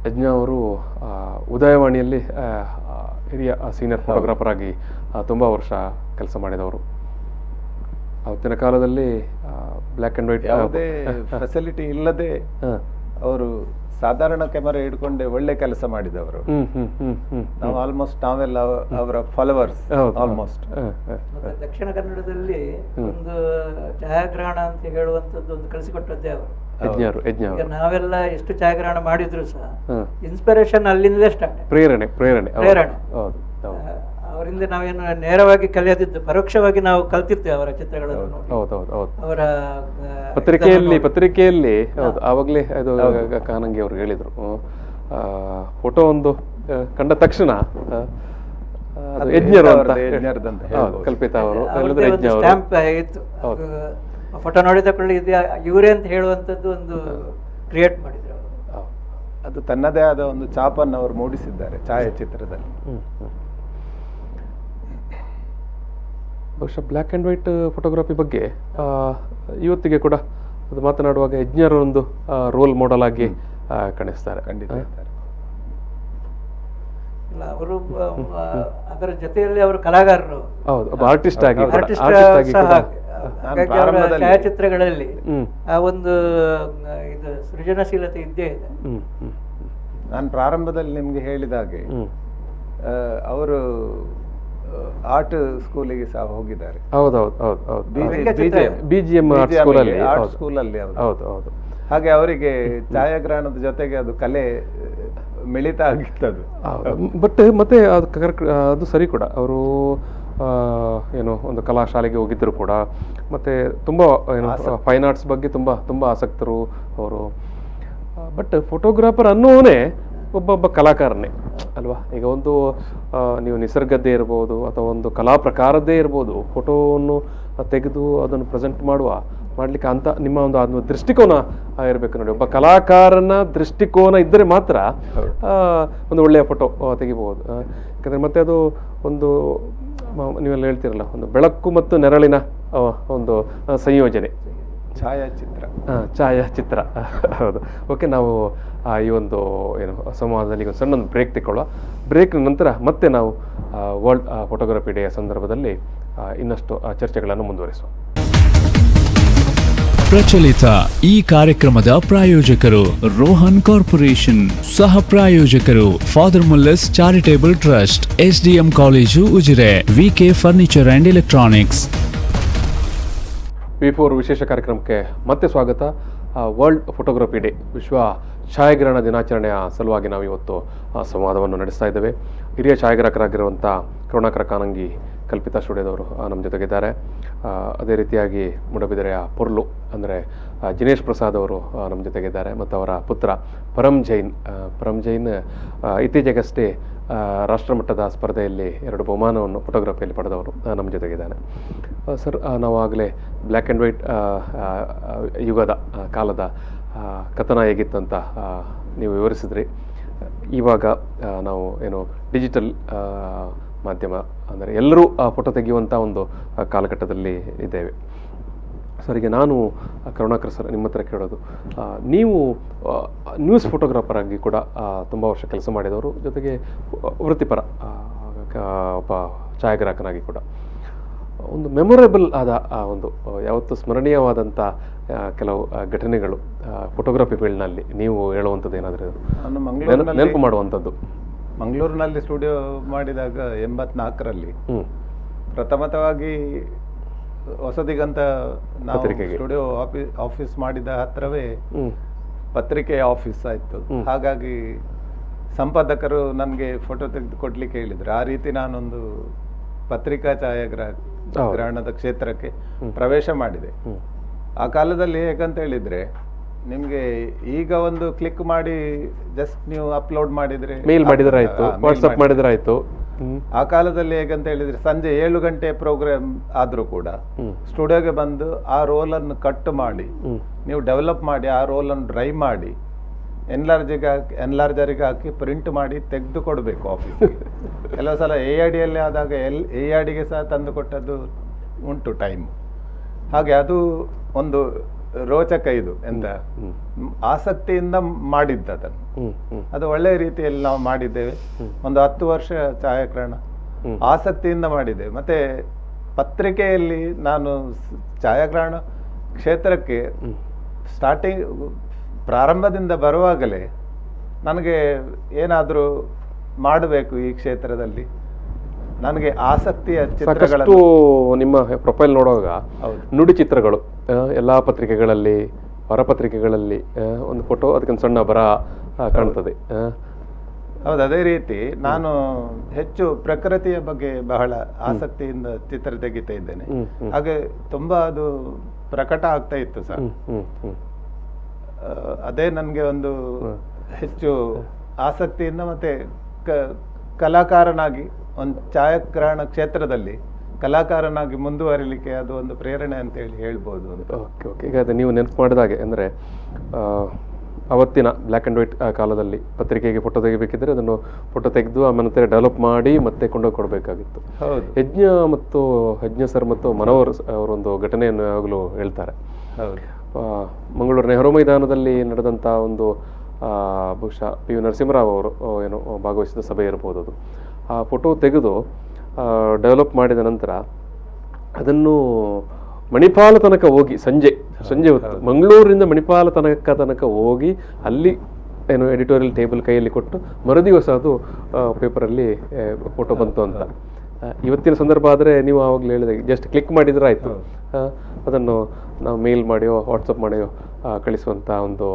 ಯಜ್ಞ ಅವರು ಉದಯವಾಣಿಯಲ್ಲಿ ಹಿರಿಯ ಸೀನಿಯರ್ ಫೋಟೋಗ್ರಾಫರ್ ಆಗಿ ತುಂಬ ವರ್ಷ ಕೆಲಸ ಮಾಡಿದವರು. ಅವತ್ತಿನ ಕಾಲದಲ್ಲಿ ಬ್ಲ್ಯಾಕ್ ಅಂಡ್ ವೈಟ್ ಯಾವುದೇ ಫೆಸಿಲಿಟಿ ಇಲ್ಲದೆ ಅವರು ಸಾಧಾರಣ ಕ್ಯಾಮರಾ ಹಿಡ್ಕೊಂಡೆ ಒಳ್ಳೆ ಕೆಲಸ ಮಾಡಿದವರು. ನಾವು ಆಲ್ಮೋಸ್ಟ್ ನಾವೆಲ್ಲ ಅವರ ಫಾಲೋವರ್ಸ್ ಆಲ್ಮೋಸ್ಟ್. ದಕ್ಷಿಣ ಕನ್ನಡದಲ್ಲಿ ಒಂದು ಛಾಯಾಗ್ರಹಣ ಅಂತ ಹೇಳುವಂತದ್ದು ಒಂದು ಕಳಿಸಿಕೊಟ್ಟದ್ದೇ ಅವರು. ನಾವೆಲ್ಲ ಎಷ್ಟು ಛಾಯಾಗ್ರಹಣ ಮಾಡಿದ್ರು ಸಹ ಇನ್ಸ್ಪಿರೇಷನ್ ಅಲ್ಲಿಂದಲೇ ಸ್ಟಾರ್ಟ್. ಪ್ರೇರಣೆ ಅವರಿಂದ ನಾವೇನು ನೇರವಾಗಿ ಕಲಿಯೋದಿದ್ದು, ಪರೋಕ್ಷವಾಗಿ ನಾವು ಕಲ್ತಿರ್ತೇವೆ ಅವರ ಚಿತ್ರಗಳನ್ನು. ಅವರ ಪತ್ರಿಕೆಯಲ್ಲಿ ಹೌದು, ಆವಾಗಲೇ ಅದು ಕಾನಂಗಿ ಅವರು ಹೇಳಿದ್ರು, ಫೋಟೋ ಒಂದು ಕಂಡ ತಕ್ಷಣ ಕಲ್ಪಿತಾ ಅವರು ಸ್ಟ್ಯಾಂಪ್ ಇತ್ತು. ಫೋಟೋ ನೋಡಿದ ಕೂಡಲೇ ಇದು ಇವರೇ ಅಂತ ಹೇಳುವಂಥದ್ದು ಒಂದು ಕ್ರಿಯೇಟ್ ಮಾಡಿದ್ರು. ಅದು ತನ್ನದೇ ಆದ ಒಂದು ಛಾಪನ್ನು ಅವರು ಮೂಡಿಸಿದ್ದಾರೆ ಛಾಯಾಚಿತ್ರದಲ್ಲಿ. ಬಹುಶಃ ಬ್ಲ್ಯಾಕ್ ಆ್ಯಂಡ್ ವೈಟ್ ಫೋಟೋಗ್ರಫಿ ಬಗ್ಗೆ ಇವತ್ತಿಗೆ ಕೂಡ ಅದು ಮಾತನಾಡುವಾಗ ಯಜ್ಞರು ಒಂದು ರೋಲ್ ಮಾಡೆಲ್ ಆಗಿ ಕಾಣಿಸ್ತಾರೆ. ಖಂಡಿತ ಅವರು ಅದರ ಜೊತೆಯಲ್ಲಿ ಅವರು ಕಲಾಕಾರರು, ಆರ್ಟಿಸ್ಟ್ ಆಗಿ ಛಾಯಾಚಿತ್ರಗಳಲ್ಲಿ ಆ ಒಂದು ಇದು ಸೃಜನಶೀಲತೆ ಇದ್ದೇ ಇದೆ. ನಾನು ಪ್ರಾರಂಭದಲ್ಲಿ ನಿಮ್ಗೆ ಹೇಳಿದ ಹಾಗೆ ಅವರು ಆರ್ಟ್ ಸ್ಕೂಲಿಗೆ ಸಹ ಹೋಗಿದ್ದಾರೆ. BGM ಆರ್ಟ್ ಸ್ಕೂಲಲ್ಲಿ. ಹಾಗೆ ಅವರಿಗೆ ಛಾಯಾಗ್ರಹಣದ ಜೊತೆಗೆ ಅದು ಕಲೆ ಮಿಳಿತ ಆಗಿತ್ತದು. ಬಟ್ ಮತ್ತೆ ಅದು ಸರಿ ಕೂಡ, ಅವರು ಏನು ಒಂದು ಕಲಾ ಶಾಲೆಗೆ ಹೋಗಿದ್ದರು ಕೂಡ, ಮತ್ತೆ ತುಂಬ ಏನು ಫೈನ್ ಆರ್ಟ್ಸ್ ಬಗ್ಗೆ ತುಂಬ ತುಂಬ ಆಸಕ್ತರು ಅವರು. ಬಟ್ ಫೋಟೋಗ್ರಾಫರ್ ಅನ್ನೋನೇ ಒಬ್ಬೊಬ್ಬ ಕಲಾಕಾರನೇ ಅಲ್ವಾ. ಈಗ ಒಂದು ನೀವು ನಿಸರ್ಗದ್ದೇ ಇರ್ಬೋದು ಅಥವಾ ಒಂದು ಕಲಾ ಪ್ರಕಾರದ್ದೇ ಇರ್ಬೋದು, ಫೋಟೋವನ್ನು ತೆಗೆದು ಅದನ್ನು ಪ್ರೆಸೆಂಟ್ ಮಾಡಲಿಕ್ಕೆ ಅಂತ ನಿಮ್ಮ ಒಂದು ದೃಷ್ಟಿಕೋನ ಇರಬೇಕು ನೋಡಿ. ಒಬ್ಬ ಕಲಾಕಾರನ ದೃಷ್ಟಿಕೋನ ಇದ್ದರೆ ಮಾತ್ರ ಒಂದು ಒಳ್ಳೆಯ ಫೋಟೋ ತೆಗಿಬಹುದು. ಯಾಕಂದರೆ ಮತ್ತೆ ಅದು ಒಂದು ನೀವೆಲ್ಲ ಹೇಳ್ತಿರಲ್ಲ, ಒಂದು ಬೆಳಕು ಮತ್ತು ನೆರಳಿನ ಒಂದು ಸಂಯೋಜನೆ, ಛಾಯಾಚಿತ್ರ. ಹೌದು. ಓಕೆ, ನಾವು ಈ ಒಂದು ಸಂವಾದದಲ್ಲಿ ಒಂದು ಸಣ್ಣ ಬ್ರೇಕ್ ತಗೊಳ್ಳುವ. ಬ್ರೇಕ್ ನಂತರ ಮತ್ತೆ ನಾವು ವರ್ಲ್ಡ್ ಫೋಟೋಗ್ರಫಿ ಡೇಯ ಸಂದರ್ಭದಲ್ಲಿ ಇನ್ನಷ್ಟು ಚರ್ಚೆಗಳನ್ನು ಮುಂದುವರಿಸುವ. ಪ್ರಚಲಿತ ಈ ಕಾರ್ಯಕ್ರಮದ ಪ್ರಾಯೋಜಕರು ರೋಹನ್ ಕಾರ್ಪೊರೇಷನ್, ಸಹ ಪ್ರಾಯೋಜಕರು father Muller's charitable trust, SDM college Ujire, VK furniture and electronics. P4 ವಿಶೇಷ ಕಾರ್ಯಕ್ರಮಕ್ಕೆ ಮತ್ತೆ ಸ್ವಾಗತ. ವರ್ಲ್ಡ್ ಫೋಟೋಗ್ರಫಿ ಡೇ, ವಿಶ್ವ ಛಾಯಾಗ್ರಹಣ ದಿನಾಚರಣೆಯ ಸಲುವಾಗಿ ನಾವು ಇವತ್ತು ಸಂವಾದವನ್ನು ನಡೆಸ್ತಾ ಇದ್ದೇವೆ. ಹಿರಿಯ ಛಾಯಾಗ್ರಾಹಕರಾಗಿರುವಂಥ ಕರುಣಾಕರ ಕಾನಂಗಿ ಕಲ್ಪಿತಾ ಸ್ಟುಡಿಯೋದವರು ನಮ್ಮ ಜೊತೆಗಿದ್ದಾರೆ. ಅದೇ ರೀತಿಯಾಗಿ ಮೂಡಬಿದಿರೆಯ ಪೊರ್ಲು ಅಂದರೆ ಜಿನೇಶ್ ಪ್ರಸಾದ್ ಅವರು ನಮ್ಮ ಜೊತೆಗಿದ್ದಾರೆ, ಮತ್ತು ಅವರ ಪುತ್ರ ಪರಮ್ ಜೈನ್ ಇತ್ತೀಚೆಗಷ್ಟೇ ರಾಷ್ಟ್ರಮಟ್ಟದ ಸ್ಪರ್ಧೆಯಲ್ಲಿ 2 ಬಹುಮಾನವನ್ನು ಫೋಟೋಗ್ರಫಿಯಲ್ಲಿ ಪಡೆದವರು ನಮ್ಮ ಜೊತೆಗಿದ್ದಾನೆ. ಸರ್, ನಾವು ಆಗಲೇ ಬ್ಲ್ಯಾಕ್ ಆ್ಯಂಡ್ ವೈಟ್ ಯುಗದ ಕಾಲದ ಕಥನ ಹೇಗಿತ್ತಂತ ನೀವು ವಿವರಿಸಿದ್ರಿ. ಇವಾಗ ನಾವು ಡಿಜಿಟಲ್ ಮಾಧ್ಯಮ ಅಂದರೆ ಎಲ್ಲರೂ ಫೋಟೋ ತೆಗೆಯುವಂಥ ಒಂದು ಕಾಲಘಟ್ಟದಲ್ಲಿ ಇದ್ದೇವೆ. ಸರ್, ಈಗ ನಾನು ಕರುಣಾಕರ್ ಸರ್ ನಿಮ್ಮ ಹತ್ರ ಕೇಳೋದು, ನೀವು ನ್ಯೂಸ್ ಫೋಟೋಗ್ರಾಫರ್ ಆಗಿ ಕೂಡ ತುಂಬ ವರ್ಷ ಕೆಲಸ ಮಾಡಿದವರು, ಜೊತೆಗೆ ವೃತ್ತಿಪರ ಒಬ್ಬ ಛಾಯಾಗ್ರಾಹಕನಾಗಿ ಕೂಡ ಒಂದು ಮೆಮೊರೇಬಲ್ ಆದ ಒಂದು ಯಾವತ್ತೂ ಸ್ಮರಣೀಯವಾದಂಥ ಕೆಲವು ಘಟನೆಗಳು ಫೋಟೋಗ್ರಫಿ ಫೀಲ್ಡ್ನಲ್ಲಿ ನೀವು ಹೇಳುವಂಥದ್ದು ಏನಾದರೂ ನೆನಪು ಮಾಡುವಂಥದ್ದು? ಮಂಗಳೂರಿನಲ್ಲಿ ಸ್ಟುಡಿಯೋ ಮಾಡಿದಾಗ 84ರಲ್ಲಿ ಪ್ರಥಮತವಾಗಿ ಹೊಸದಿಗಂತ ನಾವು ಸ್ಟುಡಿಯೋ ಆಫೀಸ್ ಮಾಡಿದ ಹತ್ರವೇ ಪತ್ರಿಕೆಯ ಆಫೀಸ್ ಆಯ್ತು. ಹಾಗಾಗಿ ಸಂಪಾದಕರು ನನಗೆ ಫೋಟೋ ತೆಗೆದು ಕೊಡ್ಲಿಕ್ಕೆ ಹೇಳಿದ್ರು. ಆ ರೀತಿ ನಾನೊಂದು ಪತ್ರಿಕಾ ಛಾಯಾಗ್ರಹಣದ ಕ್ಷೇತ್ರಕ್ಕೆ ಪ್ರವೇಶ ಮಾಡಿದೆ. ಆ ಕಾಲದಲ್ಲಿ ಹೇಗಂತ ಹೇಳಿದ್ರೆ, ನಿಮ್ಗೆ ಈಗ ಒಂದು ಕ್ಲಿಕ್ ಮಾಡಿ ಜಸ್ಟ್ ನೀವು ಅಪ್ಲೋಡ್ ಮಾಡಿದ್ರೆ, ಮೇಲ್ ಮಾಡಿದ್ರೆ ಆಯ್ತು, ವಾಟ್ಸ್ಆಪ್ ಮಾಡಿದ್ರೆ ಆಯ್ತು. ಆ ಕಾಲದಲ್ಲಿ ಹೇಗಂತ ಹೇಳಿದ್ರೆ, ಸಂಜೆ 7 ಗಂಟೆ ಪ್ರೋಗ್ರಾಮ್ ಆದ್ರೂ ಕೂಡ ಸ್ಟುಡಿಯೋಗೆ ಬಂದು ಆ ರೋಲ್ ಅನ್ನು ಕಟ್ ಮಾಡಿ ನೀವು ಡೆವಲಪ್ ಮಾಡಿ ಆ ರೋಲ್ ಅನ್ನು ಡ್ರೈವ್ ಮಾಡಿ ಎನ್ಲಾರ್ಜರಿಗೆ ಹಾಕಿ ಪ್ರಿಂಟ್ ಮಾಡಿ ತೆಗೆದು ಕೊಡಬೇಕು ಆಫೀಸ್ಗೆ. ಕೆಲವು ಸಲ AID ಆದಾಗ AIDಗೆ ಸಹ ತಂದು ಕೊಟ್ಟದ್ದು ಉಂಟು ಟೈಮ್. ಹಾಗೆ ಅದು ಒಂದು ರೋಚಕ, ಇದು ಎಂತ ಆಸಕ್ತಿಯಿಂದ ಮಾಡಿದ್ದದನ್ನು. ಅದು ಒಳ್ಳೆಯ ರೀತಿಯಲ್ಲಿ ನಾವು ಮಾಡಿದ್ದೇವೆ. ಒಂದು 10 ವರ್ಷ ಛಾಯಾಗ್ರಹಣ ಆಸಕ್ತಿಯಿಂದ ಮಾಡಿದ್ದೇವೆ. ಮತ್ತೆ ಪತ್ರಿಕೆಯಲ್ಲಿ ನಾನು ಛಾಯಾಗ್ರಹಣ ಕ್ಷೇತ್ರಕ್ಕೆ ಪ್ರಾರಂಭದಿಂದ ಬರುವಾಗಲೇ ನನಗೆ ಏನಾದರೂ ಮಾಡಬೇಕು ಈ ಕ್ಷೇತ್ರದಲ್ಲಿ, ನನಗೆ ಆಸಕ್ತಿಯ ಚಿತ್ರಗಳು. ನಿಮ್ಮ ಪ್ರೊಫೈಲ್ ನೋಡುವಾಗ ನುಡಿ ಚಿತ್ರಗಳು ಎಲ್ಲಾ ಪತ್ರಿಕೆಗಳಲ್ಲಿ, ಹೊರಪತ್ರಿಕೆಗಳಲ್ಲಿ ಒಂದು ಫೋಟೋ, ಅದಕ್ಕೊಂದು ಸಣ್ಣ ಬರಹ ಕಾಣ್ತದೆ. ಹೌದು, ಅದೇ ರೀತಿ ನಾನು ಹೆಚ್ಚು ಪ್ರಕೃತಿಯ ಬಗ್ಗೆ ಬಹಳ ಆಸಕ್ತಿಯಿಂದ ಚಿತ್ರ ತೆಗಿತಾ ಇದ್ದೇನೆ. ಹಾಗೆ ತುಂಬಾ ಅದು ಪ್ರಕಟ ಆಗ್ತಾ ಇತ್ತು ಸರ್. ಅದೇ ನನಗೆ ಒಂದು ಹೆಚ್ಚು ಆಸಕ್ತಿಯಿಂದ ಮತ್ತೆ ಕಲಾಕಾರನಾಗಿ ಒಂದು ಛಾಯಾಗ್ರಹಣ ಕ್ಷೇತ್ರದಲ್ಲಿ ಕಲಾಕಾರನಾಗಿ ಮುಂದುವರಿಲಿಕ್ಕೆ ಅದು ಒಂದು ಪ್ರೇರಣೆ ಅಂತ ಹೇಳ್ಬೋದು ಅಂತ. Okay okay. ಈಗ ನೀವು ನೆನಪು ಮಾಡಿದಾಗೆ ಅಂದರೆ ಅವತ್ತಿನ ಬ್ಲ್ಯಾಕ್ ಆ್ಯಂಡ್ ವೈಟ್ ಕಾಲದಲ್ಲಿ ಪತ್ರಿಕೆಗೆ ಫೋಟೋ ತೆಗಿಬೇಕಿದ್ರೆ ಅದನ್ನು ಫೋಟೋ ತೆಗೆದು ಆಮೇಲೆ ಡೆವಲಪ್ ಮಾಡಿ ಮತ್ತೆ ಕೊಂಡೋಗಿ ಕೊಡಬೇಕಾಗಿತ್ತು. ಯಜ್ಞ ಸರ್ ಮತ್ತು ಮನೋಹರ್ ಅವರೊಂದು ಘಟನೆಯನ್ನು ಯಾವಾಗಲೂ ಹೇಳ್ತಾರೆ. ಮಂಗಳೂರು ನೆಹರು ಮೈದಾನದಲ್ಲಿ ನಡೆದಂಥ ಒಂದು ಬಹುಶಃ PV ನರಸಿಂಹರಾವ್ ಅವರು ಭಾಗವಹಿಸಿದ ಸಭೆ ಇರ್ಬೋದು. ಅದು ಆ ಫೋಟೋ ತೆಗೆದು ಡೆವಲಪ್ ಮಾಡಿದ ನಂತರ ಅದನ್ನು ಮಣಿಪಾಲ ತನಕ ಹೋಗಿ ಸಂಜೆ ಹೊತ್ತು ಮಂಗಳೂರಿನಿಂದ ಮಣಿಪಾಲ ತನಕ ಹೋಗಿ ಅಲ್ಲಿ ಎಡಿಟೋರಿಯಲ್ ಟೇಬಲ್ ಕೈಯಲ್ಲಿ ಕೊಟ್ಟು ಮರುದಿವಸ ಅದು ಪೇಪರಲ್ಲಿ ಫೋಟೋ ಬಂತು ಅಂತ. ಇವತ್ತಿನ ಸಂದರ್ಭ ಆದರೆ ನೀವು ಆವಾಗಲೇ ಹೇಳಿದಾಗ ಜಸ್ಟ್ ಕ್ಲಿಕ್ ಮಾಡಿದ್ರೆ ಆಯಿತು, ಅದನ್ನು ನಾವು ಮೇಲ್ ಮಾಡಿಯೋ ವಾಟ್ಸಪ್ ಮಾಡಿಯೋ ಕಳಿಸುವಂಥ ಒಂದು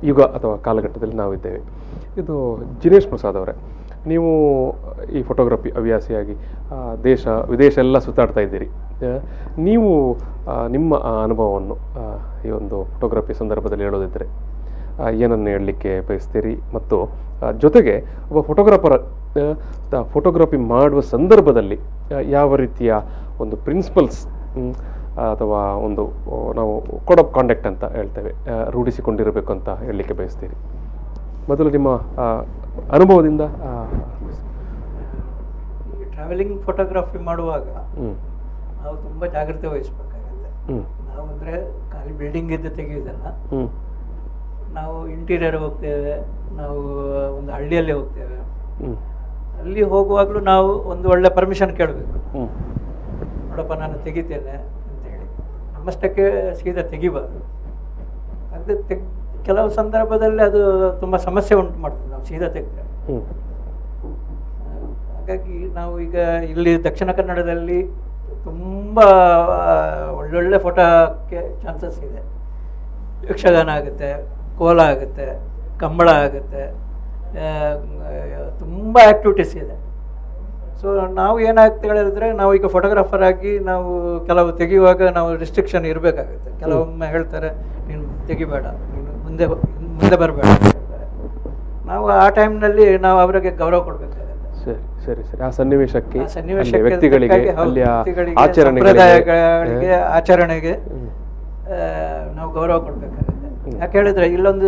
ಯುಗ ಅಥವಾ ಕಾಲಘಟ್ಟದಲ್ಲಿ ನಾವಿದ್ದೇವೆ. ಇದು ಜಿನೇಶ್ ಪ್ರಸಾದ್ ಅವರೇ, ನೀವು ಈ ಫೋಟೋಗ್ರಫಿ ಹವ್ಯಾಸಿಯಾಗಿ ದೇಶ ವಿದೇಶ ಎಲ್ಲ ಸುತ್ತಾಡ್ತಾ ಇದ್ದೀರಿ. ನೀವು ನಿಮ್ಮ ಅನುಭವವನ್ನು ಈ ಒಂದು ಫೋಟೋಗ್ರಫಿ ಸಂದರ್ಭದಲ್ಲಿ ಹೇಳೋದಿದ್ದರೆ ಏನನ್ನು ಹೇಳಲಿಕ್ಕೆ ಬಯಸ್ತೀರಿ? ಮತ್ತು ಜೊತೆಗೆ ಒಬ್ಬ ಫೋಟೋಗ್ರಫಿ ಮಾಡುವ ಸಂದರ್ಭದಲ್ಲಿ ಯಾವ ರೀತಿಯ ಒಂದು ಪ್ರಿನ್ಸಿಪಲ್ಸ್ ಅಥವಾ ಒಂದು ನಾವು ಕೋಡ್ ಆಫ್ ಕಾಂಡಕ್ಟ್ ಅಂತ ಹೇಳ್ತೇವೆ ರೂಢಿಸಿಕೊಂಡಿರಬೇಕು ಅಂತ ಹೇಳಲಿಕ್ಕೆ ಬಯಸ್ತೀರಿ? ಮೊದಲು ನಿಮ್ಮ ಅನುಭವದಿಂದ. ಟ್ರಾವೆಲಿಂಗ್ ಫೋಟೋಗ್ರಫಿ ಮಾಡುವಾಗ ನಾವು ತುಂಬ ಜಾಗ್ರತೆ ವಹಿಸ್ಬೇಕಾಗುತ್ತೆ. ನಾವು ಅಂದರೆ ಖಾಲಿ ಬಿಲ್ಡಿಂಗ್ ಇದ್ದು ತೆಗೆಯುವುದಲ್ಲ, ನಾವು ಇಂಟೀರಿಯರ್ ಹೋಗ್ತೇವೆ, ನಾವು ಒಂದು ಹಳ್ಳಿಯಲ್ಲಿ ಹೋಗ್ತೇವೆ. ಅಲ್ಲಿ ಹೋಗುವಾಗಲೂ ನಾವು ಒಂದು ಒಳ್ಳೆ ಪರ್ಮಿಷನ್ ಕೇಳಬೇಕು. ನೋಡಪ್ಪ ನಾನು ತೆಗಿತೇನೆ ಅಂತೇಳಿ ನಮ್ಮಷ್ಟಕ್ಕೆ ಸೀದಾ ತೆಗಿಬಾರ್ದು. ಅದು ಕೆಲವು ಸಂದರ್ಭದಲ್ಲಿ ಅದು ತುಂಬ ಸಮಸ್ಯೆ ಉಂಟು ಮಾಡ್ತದೆ ನಾವು ಸೀದಾ ತೆಗೆದ್ರೆ. ಹಾಗಾಗಿ ನಾವು ಈಗ ಇಲ್ಲಿ ದಕ್ಷಿಣ ಕನ್ನಡದಲ್ಲಿ ತುಂಬ ಒಳ್ಳೊಳ್ಳೆ ಫೋಟೋಕ್ಕೆ ಚಾನ್ಸಸ್ ಇದೆ. ಯಕ್ಷಗಾನ ಆಗುತ್ತೆ, ಕೋಲ ಆಗುತ್ತೆ, ಕಂಬಳ ಆಗುತ್ತೆ, ತುಂಬ ಆ್ಯಕ್ಟಿವಿಟೀಸ್ ಇದೆ. ಸೊ ನಾವು ಏನಾಗ್ತದೆ ಹೇಳಿದ್ರೆ, ನಾವು ಈಗ ಫೋಟೋಗ್ರಾಫರ್ ಆಗಿ ನಾವು ಕೆಲವು ತೆಗೆಯುವಾಗ ನಾವು ರಿಸ್ಟ್ರಿಕ್ಷನ್ ಇರಬೇಕಾಗುತ್ತೆ. ಕೆಲವೊಮ್ಮೆ ಹೇಳ್ತಾರೆ ನೀನು ತೆಗಿಬೇಡ, ನೀನು ಮುಂದೆ ಬರಬೇಡ ಹೇಳ್ತಾರೆ. ನಾವು ಆ ಟೈಮ್ನಲ್ಲಿ ನಾವು ಅವರಿಗೆ ಗೌರವ ಕೊಡಬೇಕಾಗುತ್ತೆ. ಸರಿ ಸರಿ ಸರಿ. ಆ ಸನ್ನಿವೇಶಕ್ಕೆ ವ್ಯಕ್ತಿಗಳಿಗೆ ಆಚರಣೆಗೆ ನಾವು ಗೌರವ ಕೊಡಬೇಕಾಗುತ್ತೆ. ಯಾಕೆ ಹೇಳಿದ್ರೆ ಇಲ್ಲೊಂದು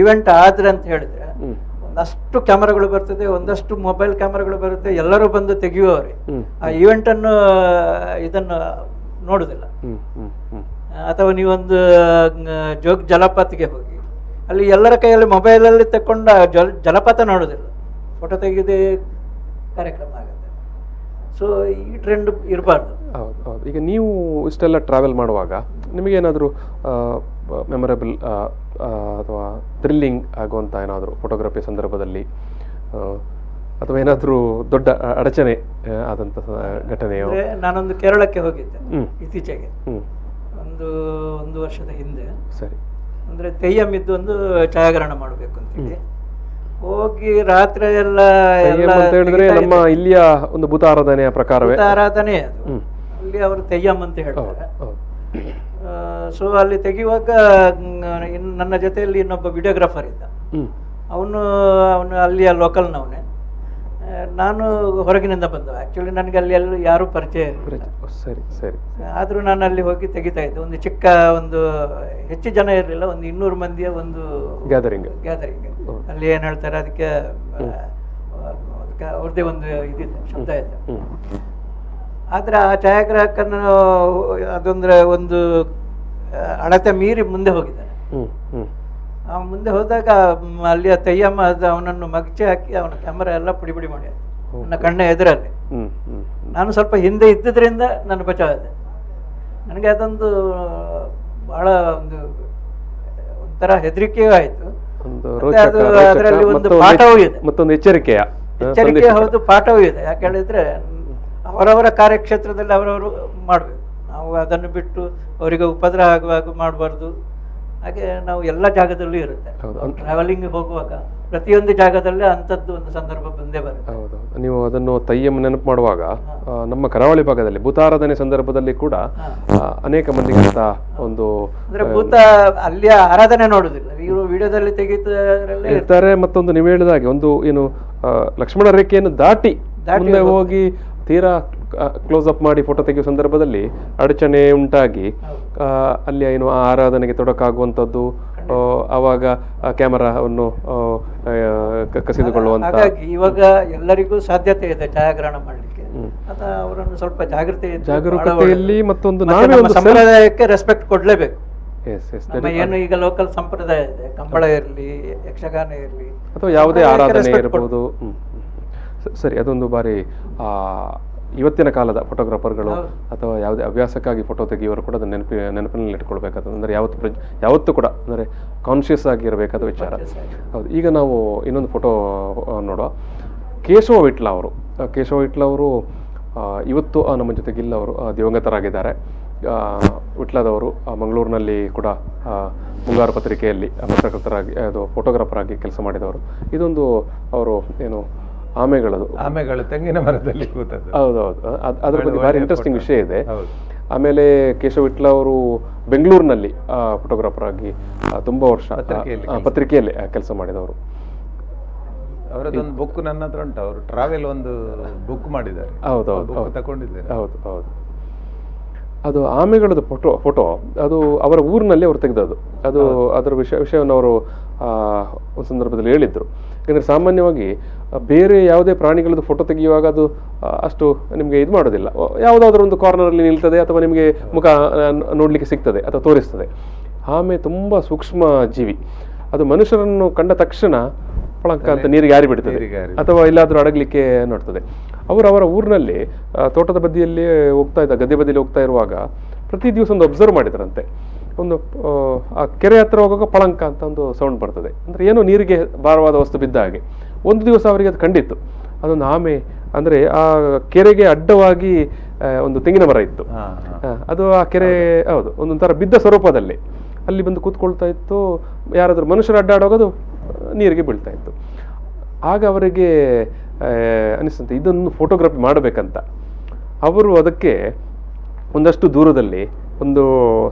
ಇವೆಂಟ್ ಆದ್ರೆ ಅಂತ ಹೇಳಿದ್ರೆ ಒಂದಷ್ಟು ಕ್ಯಾಮರಾಗಳು ಬರ್ತದೆ, ಒಂದಷ್ಟು ಮೊಬೈಲ್ ಕ್ಯಾಮರಾಗಳು ಬರುತ್ತೆ, ಎಲ್ಲರೂ ಬಂದು ತೆಗೆಯುವವರೇ ಆ ಈವೆಂಟ್ ಅನ್ನು ಇದನ್ನು ನೋಡುದಿಲ್ಲ. ಅಥವಾ ನೀವೊಂದು ಜಲಪಾತಿಗೆ ಹೋಗಿ ಅಲ್ಲಿ ಎಲ್ಲರ ಕೈಯಲ್ಲಿ ಮೊಬೈಲಲ್ಲಿ ತಕೊಂಡ ಜಲಪಾತ ನೋಡುದಿಲ್ಲ, ಫೋಟೋ ತೆಗೆದೇ ಕಾರ್ಯಕ್ರಮ ಆಗುತ್ತೆ. ಸೊ ಈ ಟ್ರೆಂಡ್ ಇರಬಾರ್ದು. ಹೌದು ಹೌದು. ಈಗ ನೀವು ಇಷ್ಟೆಲ್ಲ ಟ್ರಾವೆಲ್ ಮಾಡುವಾಗ ನಿಮಗೇನಾದರೂ ಮೆಮೊರೇಬಲ್ ಅಥವಾ ಥ್ರಿಲ್ಲಿಂಗ್ ಆಗುವಂಥ ಏನಾದರೂ ಫೋಟೋಗ್ರಫಿ ಸಂದರ್ಭದಲ್ಲಿ ಅಥವಾ ಏನಾದರೂ ದೊಡ್ಡ ಅಡಚಣೆ ಆದಂಥ ಘಟನೆಯೋ? ನಾನೊಂದು ಕೇರಳಕ್ಕೆ ಹೋಗಿದ್ದೆ ಇತ್ತೀಚೆಗೆ, ಒಂದು ವರ್ಷದ ಹಿಂದೆ. ಸರಿ. ಅಂದರೆ ತೆಯ್ಯಂ ಇದ್ದು ಒಂದು ಛಾಯಾಗ್ರಹಣ ಮಾಡಬೇಕು ಅಂತೇಳಿ ಹೋಗಿ ರಾತ್ರಿ ಎಲ್ಲ ಹೇಳಿದ್ರೆ ನಮ್ಮ ಇಲ್ಲಿಯ ಒಂದು ಭೂತ ಆರಾಧನೆಯ ಪ್ರಕಾರವೇ ಆರಾಧನೆ ಅದು. ಅಲ್ಲಿ ಅವರು ತೆಯ್ಯಂ ಅಂತ ಹೇಳ್ತಾರೆ. ಸೊ ಅಲ್ಲಿ ತೆಗೆಯುವಾಗ ನನ್ನ ಜೊತೆಯಲ್ಲಿ ಇನ್ನೊಬ್ಬ ವಿಡಿಯೋಗ್ರಾಫರ್ ಇದ್ದ. ಅವನು ಅಲ್ಲಿಯ ಲೋಕಲ್ನವನೇ. ನಾನು ಹೊರಗಿನಿಂದ ಬಂದವ. ಆ್ಯಕ್ಚುಲಿ ನನಗೆ ಅಲ್ಲಿ ಎಲ್ಲ ಯಾರೂ ಪರಿಚಯ ಇರಲಿಲ್ಲ. ಸರಿ ಸರಿ. ಆದರೂ ನಾನು ಅಲ್ಲಿ ಹೋಗಿ ತೆಗಿತಾ ಇದ್ದೆ. ಒಂದು ಚಿಕ್ಕ ಒಂದು ಹೆಚ್ಚು ಜನ ಇರಲಿಲ್ಲ, ಒಂದು 200 ಮಂದಿಯ ಒಂದು ಗ್ಯಾದರಿಂಗ್. ಅಲ್ಲಿ ಏನು ಹೇಳ್ತಾರೆ ಅದಕ್ಕೆ ಅವ್ರದ್ದೇ ಒಂದು ಇದಿದೆ, ಶಬ್ದ ಇದೆ. ಆದರೆ ಆ ಛಾಯಾಗ್ರಾಹಕನ ಅದೊಂದ್ರೆ ಒಂದು ಅಳತೆ ಮೀರಿ ಮುಂದೆ ಹೋಗಿದ್ದಾನೆ. ಮುಂದೆ ಹೋದಾಗ ಅಲ್ಲಿಯ ತೆಯ್ಯಮ್ಮ ಅವನನ್ನು ಮಗಚಿ ಹಾಕಿ ಅವನ ಕ್ಯಾಮರಾ ಎಲ್ಲ ಪುಡಿ ಪುಡಿ ಮಾಡಿ ನನ್ನ ಕಣ್ಣ ಎದುರಲ್ಲಿ. ನಾನು ಸ್ವಲ್ಪ ಹಿಂದೆ ಇದ್ದಿದ್ರಿಂದ ನಾನು ಬಚಾವಿದೆ. ನನಗೆ ಅದೊಂದು ಬಹಳ ಒಂಥರ ಹೆದರಿಕೆಯೂ ಆಯಿತು. ಅದರಲ್ಲಿ ಒಂದು ಪಾಠವೂ ಇದೆ, ಮತ್ತೊಂದು ಎಚ್ಚರಿಕೆ ಹೌದು, ಪಾಠವೂ ಇದೆ. ಯಾಕೆ ಹೇಳಿದ್ರೆ ಅವರವರ ಕಾರ್ಯಕ್ಷೇತ್ರದಲ್ಲಿ ಅವರವರು ಮಾಡಬೇಕು. ನಾವು ಅದನ್ನು ಬಿಟ್ಟು ಅವರಿಗೆ ಉಪದ್ರ ಆಗುವಾಗ ಮಾಡಬಾರ್ದು. ಹಾಗೆ ನಾವು ಎಲ್ಲ ಜಾಗದಲ್ಲೂ ಇರುತ್ತೆ. ಟ್ರಾವೆಲಿಂಗ್ ಹೋಗುವಾಗ ಪ್ರತಿಯೊಂದು ಜಾಗದಲ್ಲೇ ಅಂಥದ್ದು ಒಂದು ಸಂದರ್ಭ ಬಂದೇ ಬರುತ್ತೆ. ಹೌದು. ನೀವು ಅದನ್ನು ತೆಯ್ಯಂ ನೆನಪು ಮಾಡುವಾಗ ನಮ್ಮ ಕರಾವಳಿ ಭಾಗದಲ್ಲಿ ಭೂತಾರಾಧನೆ ಸಂದರ್ಭದಲ್ಲಿ ಕೂಡ ಅನೇಕ ಮಂದಿಗೆ ಅಂತ ಒಂದು ಅಂದ್ರೆ ಭೂತ ಅಲ್ಲಿಯ ಆರಾಧನೆ ನೋಡುದಿಲ್ಲ, ಇವರು ವಿಡಿಯೋದಲ್ಲಿ ತೆಗೆಯುತ್ತರಲ್ಲೇ ಇರ್ತಾರೆ. ಮತ್ತೊಂದು ನೀವು ಹೇಳಿದಾಗೆ ಒಂದು ಏನು ಲಕ್ಷ್ಮಣ ರೇಖೆಯನ್ನು ದಾಟಿ ಮುಂದೆ ಹೋಗಿ ತೀರಾ ಕ್ಲೋಸ್ ಅಪ್ ಮಾಡಿ ಫೋಟೋ ತೆಗೆಯುವ ಸಂದರ್ಭದಲ್ಲಿ ಅಡಚಣೆ ಉಂಟಾಗಿ ಅಲ್ಲಿ ಏನು ಆ ಆರಾಧನೆಗೆ ತೊಡಕಾಗುವಂಥದ್ದು, ಆವಾಗ ಕ್ಯಾಮರಾವನ್ನು ಕಸಿದುಕೊಳ್ಳುವಂತ. ಹಾಗಾಗಿ ಇವಾಗ ಎಲ್ಲರಿಗೂ ಸಾಧ್ಯತೆ ಇದೆ ಛಾಯಾಗ್ರಹಣ ಮಾಡಲಿಕ್ಕೆ. ಅವರನ್ನು ಸ್ವಲ್ಪ ಜಾಗರೂಕತೆಯಲ್ಲಿ ಮತ್ತೊಂದು ಸಂಪ್ರದಾಯಕ್ಕೆ ರೆಸ್ಪೆಕ್ಟ್ ಕೊಡ್ಲೇಬೇಕು. ಏನು ಈಗ ಲೋಕಲ್ ಸಂಪ್ರದಾಯ ಇದೆ, ಕಂಬಳ ಇರಲಿ, ಯಕ್ಷಗಾನ ಇರಲಿ, ಅಥವಾ ಯಾವುದೇ ಆರಾಧನೆ ಇರಬಹುದು. ಸರಿ, ಅದೊಂದು ಬಾರಿ ಇವತ್ತಿನ ಕಾಲದ ಫೋಟೋಗ್ರಾಫರ್ಗಳು ಅಥವಾ ಯಾವುದೇ ಹವ್ಯಾಸಕ್ಕಾಗಿ ಫೋಟೋ ತೆಗೆಯುವರು ಕೂಡ ಅದನ್ನು ನೆನಪಿನಲ್ಲಿ ಇಟ್ಕೊಳ್ಬೇಕಾದ. ಅಂದರೆ ಯಾವತ್ತೂ ಕೂಡ ಅಂದರೆ ಕಾನ್ಷಿಯಸ್ ಆಗಿರಬೇಕಾದ ವಿಚಾರ. ಹೌದು. ಈಗ ನಾವು ಇನ್ನೊಂದು ಫೋಟೋ ನೋಡುವ. ಕೇಶವ ವಿಟ್ಲ ಅವರು ಇವತ್ತು ನಮ್ಮ ಜೊತೆಗಿಲ್ಲ. ಅವರು ದಿವಂಗತರಾಗಿದ್ದಾರೆ. ವಿಟ್ಲದವರು ಮಂಗಳೂರಿನಲ್ಲಿ ಕೂಡ ಮುಂಗಾರು ಪತ್ರಿಕೆಯಲ್ಲಿ ಪತ್ರಕರ್ತರಾಗಿ ಅದು ಫೋಟೋಗ್ರಾಫರ್ ಆಗಿ ಕೆಲಸ ಮಾಡಿದವರು. ಇದೊಂದು ಅವರು ಏನು ಆಮೆಗಳು ತೆಂಗಿನ ಮರದಲ್ಲಿ ಕೂತದ್ದು. ಹೌದೌದು. ಅದ್ರ ಬಗ್ಗೆ ಭಾರಿ ಇಂಟ್ರೆಸ್ಟಿಂಗ್ ವಿಷಯ ಇದೆ. ಆಮೇಲೆ ಕೇಶವ ವಿಟ್ಲ ಅವರು ಬೆಂಗಳೂರಿನಲ್ಲಿ ಫೋಟೋಗ್ರಾಫರ್ ಆಗಿ ತುಂಬ ವರ್ಷ ಪತ್ರಿಕೆಯಲ್ಲಿ ಕೆಲಸ ಮಾಡಿದವರು. ಅವರದೊಂದು ಬುಕ್ ನನ್ನ ಹತ್ರ ಉಂಟು, ಅವರು ಟ್ರಾವೆಲ್ ಒಂದು ಬುಕ್ ಮಾಡಿದ್ದಾರೆ. ಹೌದೌದು ತಗೊಂಡಿದ್ದಾರೆ. ಹೌದು ಹೌದು. ಅದು ಆಮೆಗಳದ್ದು ಫೋಟೋ ಅದು ಅವರ ಊರಿನಲ್ಲಿ ಅವರು ತೆಗೆದದ್ದು. ಅದು ಅದರ ವಿಷಯವನ್ನು ಅವರು ಒಂದು ಸಂದರ್ಭದಲ್ಲಿ ಹೇಳಿದ್ರು. ಯಾಕಂದರೆ ಸಾಮಾನ್ಯವಾಗಿ ಬೇರೆ ಯಾವುದೇ ಪ್ರಾಣಿಗಳದ್ದು ಫೋಟೋ ತೆಗೆಯುವಾಗ ಅದು ಅಷ್ಟು ನಿಮಗೆ ಇದು ಮಾಡೋದಿಲ್ಲ, ಯಾವುದಾದ್ರೂ ಒಂದು ಕಾರ್ನರಲ್ಲಿ ನಿಲ್ತದೆ ಅಥವಾ ನಿಮಗೆ ಮುಖ ನೋಡಲಿಕ್ಕೆ ಸಿಗ್ತದೆ ಅಥವಾ ತೋರಿಸ್ತದೆ. ಆಮೆ ತುಂಬ ಸೂಕ್ಷ್ಮ ಜೀವಿ, ಅದು ಮನುಷ್ಯರನ್ನು ಕಂಡ ತಕ್ಷಣ ಪಳಂಕ ಅಂತ ನೀರಿಗೆ ಹಾರಿ ಬಿಡ್ತದೆ ಅಥವಾ ಎಲ್ಲಾದರೂ ಅಡಗಲಿಕ್ಕೆ ನೋಡ್ತದೆ. ಅವರ ಊರಿನಲ್ಲಿ ತೋಟದ ಬದಿಯಲ್ಲಿ ಹೋಗ್ತಾ ಇದ್ದ, ಗದ್ದೆ ಬದಿಯಲ್ಲಿ ಹೋಗ್ತಾ ಇರುವಾಗ ಪ್ರತಿ ದಿವಸ ಒಂದು ಅಬ್ಸರ್ವ್ ಮಾಡಿದ್ರಂತೆ, ಒಂದು ಆ ಕೆರೆ ಹತ್ರ ಹೋಗುವಾಗ ಪಳಂಕ ಅಂತ ಒಂದು ಸೌಂಡ್ ಬರ್ತದೆ, ಅಂದರೆ ಏನೋ ನೀರಿಗೆ ಭಾರವಾದ ವಸ್ತು ಬಿದ್ದ ಹಾಗೆ. ಒಂದು ದಿವಸ ಅವರಿಗೆ ಅದು ಕಂಡಿತ್ತು, ಅದೊಂದು ಆಮೆ, ಅಂದರೆ ಆ ಕೆರೆಗೆ ಅಡ್ಡವಾಗಿ ಒಂದು ತೆಂಗಿನ ಮರ ಇತ್ತು, ಅದು ಆ ಕೆರೆ ಹೌದು ಒಂದೊಂಥರ ಬಿದ್ದ ಸ್ವರೂಪದಲ್ಲಿ ಅಲ್ಲಿ ಬಂದು ಕೂತ್ಕೊಳ್ತಾ ಇತ್ತು. ಯಾರಾದರೂ ಮನುಷ್ಯರು ಅಡ್ಡಾಡೋದು ನೀರಿಗೆ ಬೀಳ್ತಾ ಇತ್ತು. ಆಗ ಅವರಿಗೆ ಅನಿಸ್ತಂತೆ ಇದನ್ನು ಫೋಟೋಗ್ರಫಿ ಮಾಡಬೇಕಂತ. ಅವರು ಅದಕ್ಕೆ ಒಂದಷ್ಟು ದೂರದಲ್ಲಿ ಒಂದು